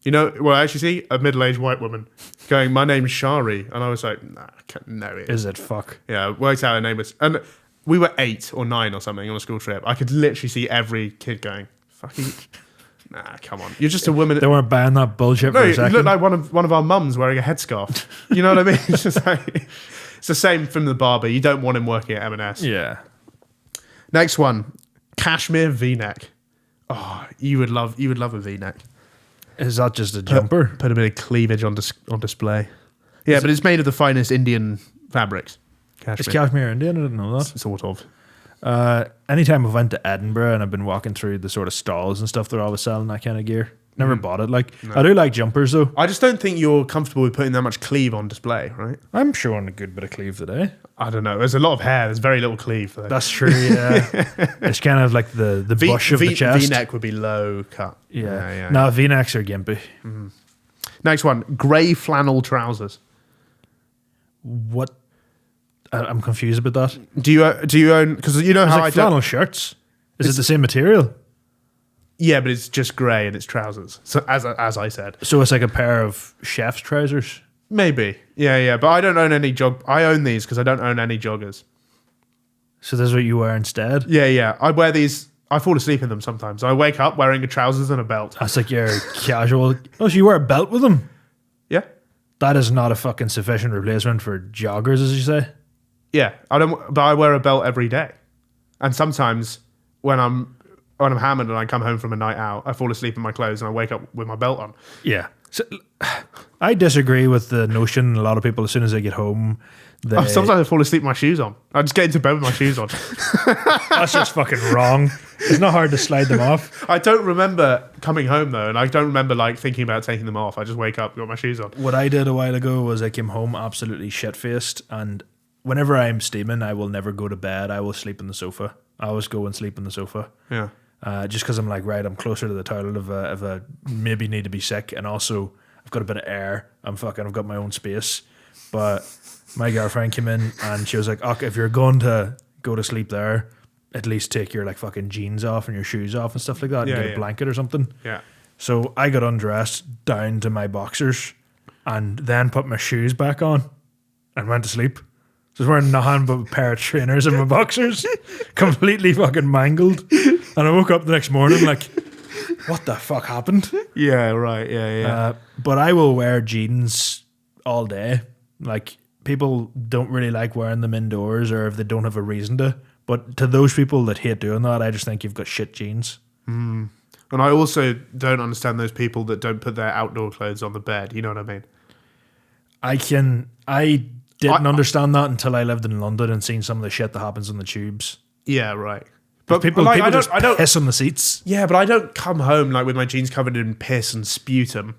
You know, well, I actually see a middle-aged white woman going, "My name's Shari," and I was like, "Nah, no, it Is it fuck? Yeah, worked out her name was, and we were 8 or 9 or something on a school trip. I could literally see every kid going, "Fucking, nah, come on, you're just a woman." They weren't buying that bullshit No, for a you second. look like one of our mums wearing a headscarf. You know what I mean? It's just like, it's the same from the barber. You don't want him working at M&S. Yeah. Next one, cashmere V-neck. Oh, you would love a V-neck. Is that just a jumper? Put a bit of cleavage on display. Yeah, but it's made of the finest Indian fabrics. Is cashmere Indian? I didn't know that. Sort of. Anytime I've went to Edinburgh and I've been walking through the sort of stalls and stuff, they're always selling that kind of gear. Never bought it. I do like jumpers though. I just don't think you're comfortable with putting that much cleave on display, right? I'm showing a good bit of cleave today. I don't know. There's a lot of hair. There's very little cleave. Though. That's true, yeah. It's kind of like the bush of the chest. V-neck would be low cut. Yeah. No, V-necks are gimpy. Next one, grey flannel trousers. What? I'm confused about that. Do you own? Because you know It's how like flannel shirts. Is it the same material? Yeah, but it's just grey and it's trousers. So as I said, So it's like a pair of chef's trousers. maybe. Yeah. But I don't own any I own these because I don't own any joggers. So this is what you wear instead? Yeah. I wear these. I fall asleep in them sometimes. I wake up wearing trousers and a belt. That's like your casual. Oh, so you wear a belt with them? Yeah. That is not a fucking sufficient replacement for joggers, as you say. Yeah. But I wear a belt every day. And sometimes when I'm hammered and I come home from a night out, I fall asleep in my clothes and I wake up with my belt on. Yeah. So, I disagree with the notion. A lot of people, as soon as they get home, Sometimes I fall asleep with my shoes on. I just get into bed with my shoes on. that's just fucking wrong. It's not hard to slide them off. I don't remember coming home though, and I don't remember like thinking about taking them off. I just wake up, got my shoes on. What I did a while ago was I came home absolutely shit-faced, and whenever I'm steaming, I will never go to bed. I will sleep on the sofa. I always go and sleep on the sofa. Yeah. Just because I'm like, right, I'm closer to the toilet if I maybe need to be sick, and also I've got a bit of air. I've got my own space. But my girlfriend came in and she was like, "Ok, if you're going to go to sleep there, at least take your like fucking jeans off and your shoes off and stuff like that, and get a blanket or something." Yeah. So I got undressed down to my boxers and then put my shoes back on and went to sleep. So I was wearing nothing but a pair of trainers and my boxers, completely fucking mangled. And I woke up the next morning like, what the fuck happened? Yeah, right. Yeah. But I will wear jeans all day. Like, people don't really like wearing them indoors or if they don't have a reason to. But to those people that hate doing that, I just think you've got shit jeans. And I also don't understand those people that don't put their outdoor clothes on the bed. You know what I mean? I didn't understand that until I lived in London and seen some of the shit that happens on the tubes. Yeah, right. But People like, just piss on the seats. Yeah, but I don't come home like with my jeans covered in piss and sputum.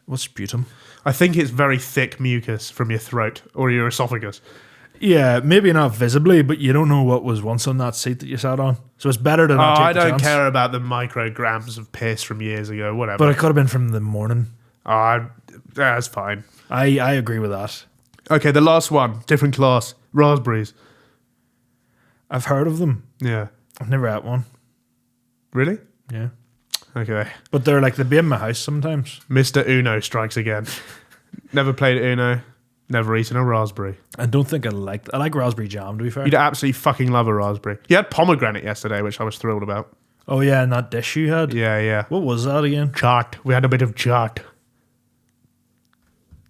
What's sputum? I think it's very thick mucus from your throat or your esophagus. Yeah, maybe not visibly, but you don't know what was once on that seat that you sat on. So it's better to not take I the don't chance. care about the micrograms of piss from years ago, whatever. But it could have been from the morning. That's fine. I agree with that. Okay, the last one, different class, raspberries. I've heard of them. Yeah. I've never had one. Really? Yeah. Okay. But they'd be in my house sometimes. Mr. Uno strikes again. Never played Uno, never eaten a raspberry. I don't think I like raspberry jam, to be fair. You'd absolutely fucking love a raspberry. You had pomegranate yesterday, which I was thrilled about. Oh yeah, and that dish you had? Yeah. What was that again? Chaat. We had a bit of chaat.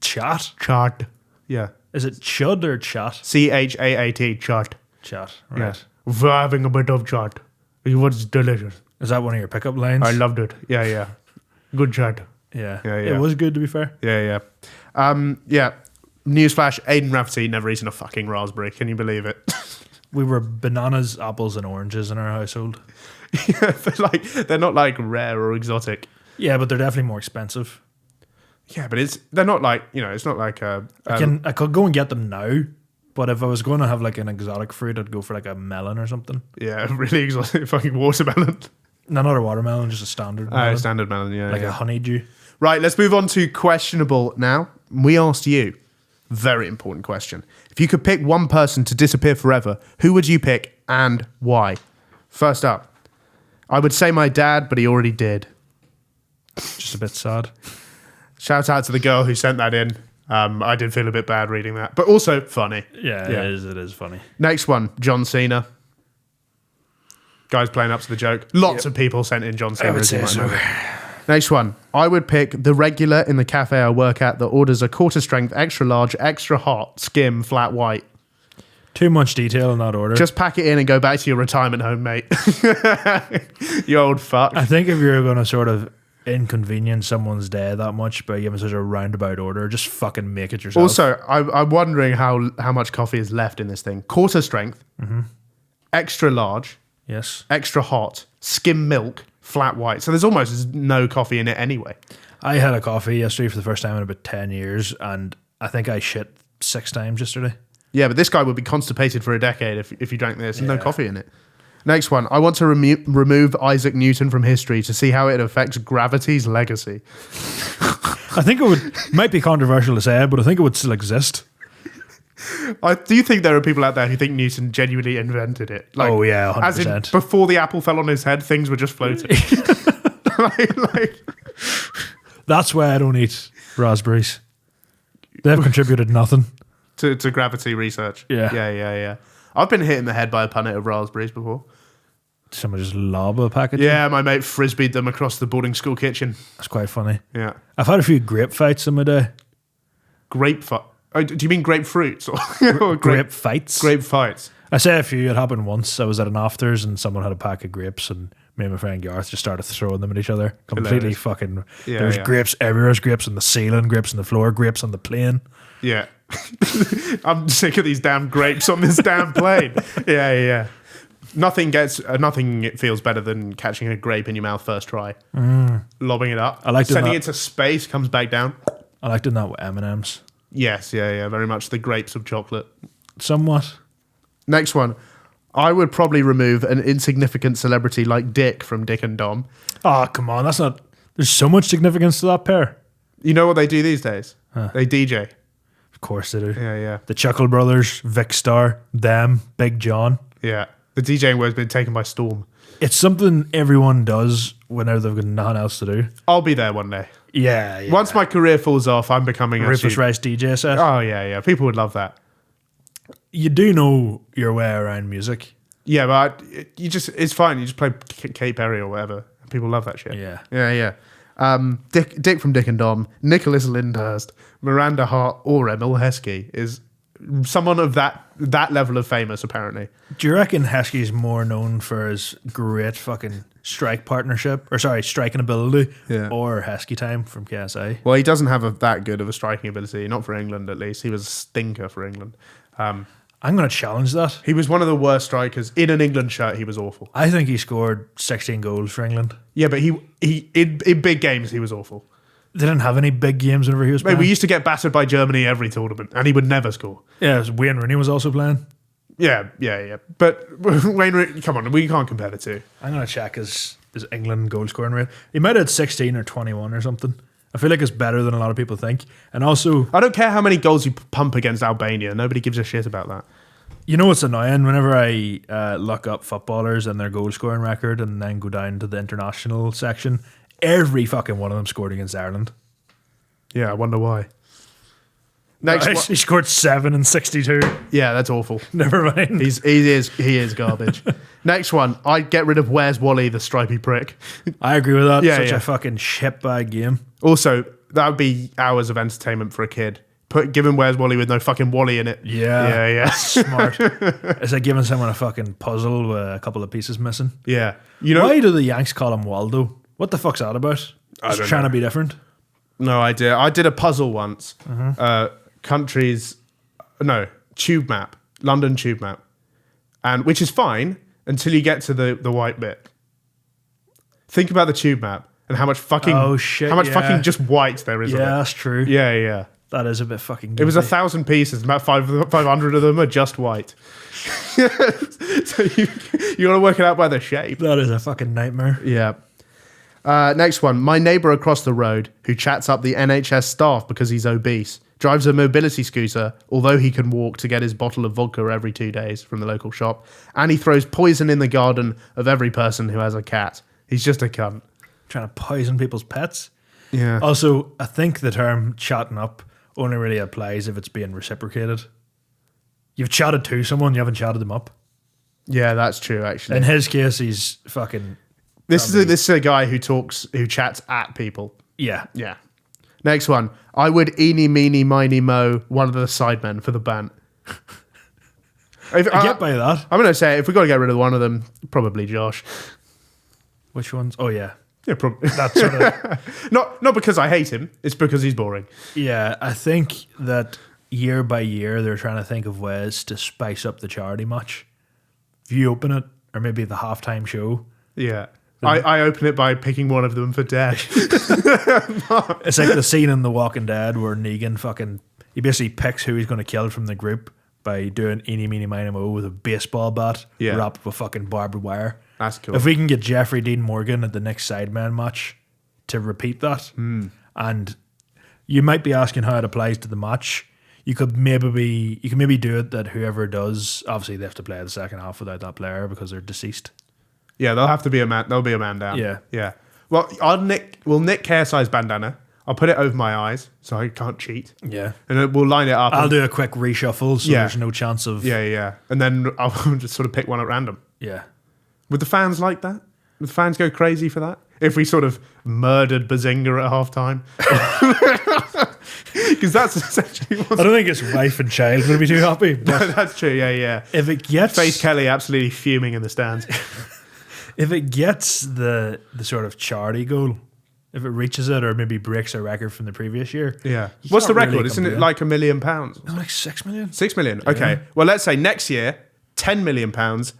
Chat? Chart. Yeah. Is it chud or chat? CHAAT. Chart. Chat. Yeah. Right. We're having a bit of chat. It was delicious. Is that one of your pickup lines? I loved it. Yeah, yeah. Good chat. Yeah. Yeah, yeah. It was good, to be fair. Yeah, yeah. Yeah. Newsflash, Aidan Rafferty never eaten a fucking raspberry. Can you believe it? We were bananas, apples, and oranges in our household. Yeah, but like they're not like rare or exotic. Yeah, but they're definitely more expensive. Yeah, but they're not like, it's not like I could go and get them now, but if I was going to have like an exotic fruit, I'd go for like a melon or something. yeah, really exotic fucking watermelon. No, not a watermelon, just a standard melon. Standard melon, yeah. like yeah. a honeydew. Right, let's move on to questionable now. We asked you, very important question. If you could pick one person to disappear forever, who would you pick and why? First up, I would say my dad, but he already did. Just a bit sad. Shout out to the girl who sent that in. I did feel a bit bad reading that, but also funny. Yeah, Yeah. It is funny. Next one, John Cena. Guys playing up to the joke. Lots of people sent in John Cena. I would as you say might so. know. Next one, I would pick the regular in the cafe I work at that orders a quarter strength, extra large, extra hot, skim, flat white. Too much detail in that order. Just pack it in and go back to your retirement home, mate. You old fuck. I think if you're going to sort of inconvenience someone's day that much by giving such a roundabout order, just fucking make it yourself. Also, I'm wondering how much coffee is left in this thing. Quarter strength, extra large, yes. extra hot, skim milk, flat white. So there's almost no coffee in it anyway. I had a coffee yesterday for the first time in about 10 years, and I think I shit 6 times yesterday. Yeah, but this guy would be constipated for a decade if you drank this. There's no coffee in it. Next one. I want to remove Isaac Newton from history to see how it affects gravity's legacy. I think might be controversial to say, but I think it would still exist. I do think there are people out there who think Newton genuinely invented it. Like, Oh, yeah, 100%. As in, before the apple fell on his head, things were just floating. like, That's why I don't eat raspberries. They've contributed nothing. to gravity research. Yeah. Yeah. I've been hit in the head by a punnet of raspberries before. Someone just lob a package. Yeah, my mate frisbeed them across the boarding school kitchen. That's quite funny. Yeah. I've had a few grape fights in my day. Grapefruit. Oh, do you mean grapefruits? Or Grape fights? Grape fights. I say a few. It happened once. I was at an afters and someone had a pack of grapes and me and my friend Garth just started throwing them at each other. Completely Hilarious. fucking... Yeah, There's yeah. grapes everywhere. There's grapes on the ceiling, grapes on the floor, grapes on the plane. Yeah. I'm sick of these damn grapes on this damn plane. Yeah. Nothing feels better than catching a grape in your mouth first try. Lobbing it up. I like doing sending that. it to space, comes back down. I like doing that with M&M's. Yes, yeah. Very much the grapes of chocolate. Somewhat. Next one. I would probably remove an insignificant celebrity like Dick from Dick and Dom. Oh, come on. That's not... There's so much significance to that pair. You know what they do these days? They DJ. Of course they do. Yeah. The Chuckle Brothers, Vic Star, them, Big John. Yeah. The DJing word's been taken by storm. It's something everyone does whenever they've got nothing else to do. I'll be there one day. Yeah. Once my career falls off, I'm becoming a Rufus student. Rice DJ set. Oh, yeah. People would love that. You do know your way around music. Yeah, but it's fine. You just play Katy Perry or whatever. People love that shit. Yeah. Dick from Dick and Dom, Nicholas Lyndhurst, Miranda Hart, or Emil Heskey is someone of that level of famous, apparently. Do you reckon Heskey's more known for his great fucking striking ability? Yeah. Or Heskey time from KSI? Well, he doesn't have that good of a striking ability, not for England at least. He was a stinker for England. I'm going to challenge that. He was one of the worst strikers. In an England shirt, he was awful. I think he scored 16 goals for England. Yeah, but he in big games, he was awful. They didn't have any big games whenever he was Mate, playing. we used to get battered by Germany every tournament, and he would never score. Yeah, Wayne Rooney was also playing. Yeah. But Wayne Rooney, come on, we can't compare the two. I'm going to check his England goal scoring rate. He might have had 16 or 21 or something. I feel like it's better than a lot of people think. And also... I don't care how many goals you pump against Albania. Nobody gives a shit about that. You know what's annoying? Whenever I look up footballers and their goal scoring record and then go down to the international section, every fucking one of them scored against Ireland. Yeah, I wonder why. Next one. He scored 7 and 62. Yeah, that's awful. Never mind. He is garbage. Next one. I'd get rid of Where's Wally, the stripy prick. I agree with that. Yeah, Such yeah. a fucking shitbag game. Also, that would be hours of entertainment for a kid. Give him Where's Wally with no fucking Wally in it. Yeah. Smart. It's like giving someone a fucking puzzle with a couple of pieces missing. Yeah. You know, Why do the Yanks call him Waldo? What the fuck's that about? I don't trying know. to be different. no idea. I did a puzzle once. Tube map. London tube map. And which is fine until you get to the white bit. Think about the tube map and how much fucking fucking just white there is on Yeah, it. that's true. Yeah. That is a bit fucking It was goofy. 1,000 pieces. About 500 of them are just white. So you got to work it out by the shape. That is a fucking nightmare. Yeah. Next one. My neighbour across the road who chats up the NHS staff because he's obese, drives a mobility scooter, although he can walk to get his bottle of vodka every 2 days from the local shop, and he throws poison in the garden of every person who has a cat. He's just a cunt. Trying to poison people's pets. Yeah. Also, I think the term chatting up only really applies if it's being reciprocated. You've chatted to someone, you haven't chatted them up. Yeah, that's true, actually. In his case, he's fucking... This is a guy who chats at people. Yeah. Yeah. Next one. I would eeny, meeny, miny, mo one of the sidemen for the band. I get by that. I'm going to say, if we've got to get rid of one of them, probably Josh. Which ones? Oh, yeah. Yeah, probably. That sort of... Not because I hate him. It's because he's boring. Yeah, I think that year by year, they're trying to think of ways to spice up the charity match. If you open it, or maybe the halftime show... Yeah. I open it by picking one of them for dead. It's like the scene in The Walking Dead where Negan he basically picks who he's going to kill from the group by doing eeny, meeny, miny, mo with a baseball bat wrapped with fucking barbed wire. That's cool. If we can get Jeffrey Dean Morgan at the next Sideman match to repeat that, and you might be asking how it applies to the match, you could maybe do it that whoever does, obviously they have to play the second half without that player because they're deceased. Yeah, there'll have to be a man. There'll be a man down. Yeah. Well, we'll nick KSI's bandana. I'll put it over my eyes so I can't cheat. Yeah. And then we'll line it up. I'll do a quick reshuffle so there's no chance of... Yeah. And then I'll just sort of pick one at random. Yeah. Would the fans like that? Would the fans go crazy for that? If we sort of murdered Bazinga at halftime? Because that's essentially what... I don't think his wife and child would be too happy. But That's true, yeah. if it gets... Faith Kelly absolutely fuming in the stands. If it gets the sort of charity goal, if it reaches it or maybe breaks a record from the previous year. Yeah. you What's the can't really record? Isn't it complain. like £1 million? No, like 6 million? 6 million? Okay. Well, let's say next year, £10 million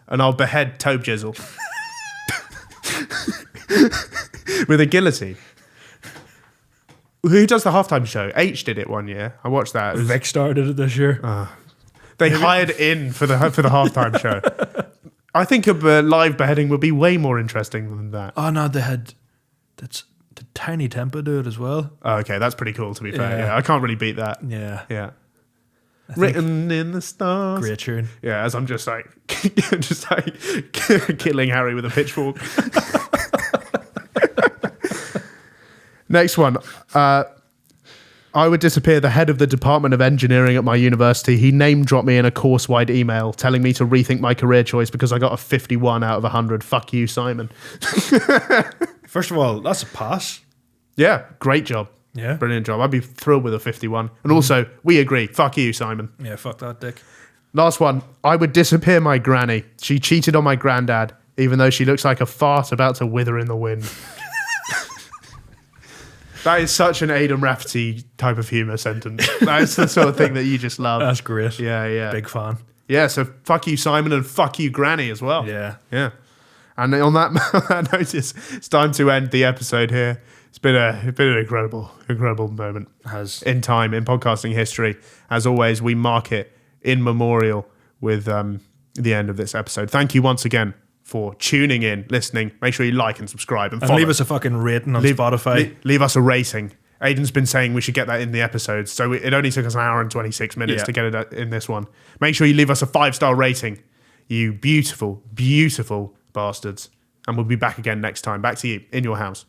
and I'll behead Tobe Jizzle. With a guillotine. Who does the halftime show? H did it one year. I watched that. It was- Vic started it this year. they hired in for the halftime show. I think a live beheading would be way more interesting than that. Oh no, did Tiny Tempa do it as well? Oh, okay, that's pretty cool to be fair. Yeah. Yeah, I can't really beat that. Yeah. Yeah. Written in the stars. Great tune. Yeah, as I'm just like killing Harry with a pitchfork. Next one. I would disappear the head of the Department of Engineering at my university. He name dropped me in a course-wide email telling me to rethink my career choice because I got a 51 out of 100. Fuck you, Simon. First of all, that's a pass. Yeah, great job. Yeah. Brilliant job. I'd be thrilled with a 51. And also, we agree. Fuck you, Simon. Yeah, fuck that dick. Last one. I would disappear my granny. She cheated on my granddad, even though she looks like a fart about to wither in the wind. That is such an Aidan Rafferty type of humour sentence. That's the sort of thing that you just love. That's great. Yeah. Big fan. Yeah, so fuck you, Simon, and fuck you, Granny, as well. Yeah. And on that notice, it's time to end the episode here. It's been an incredible moment. Has In time, in podcasting history. As always, we mark it in memorial with the end of this episode. Thank you once again for tuning in, listening. Make sure you like and subscribe and follow. leave us a fucking rating on Spotify. Leave us a rating. Aidan's been saying we should get that in the episodes, so it only took us an hour and 26 minutes to get it in this one. Make sure you leave us a 5-star rating, you beautiful, beautiful bastards. And we'll be back again next time. Back to you, in your house.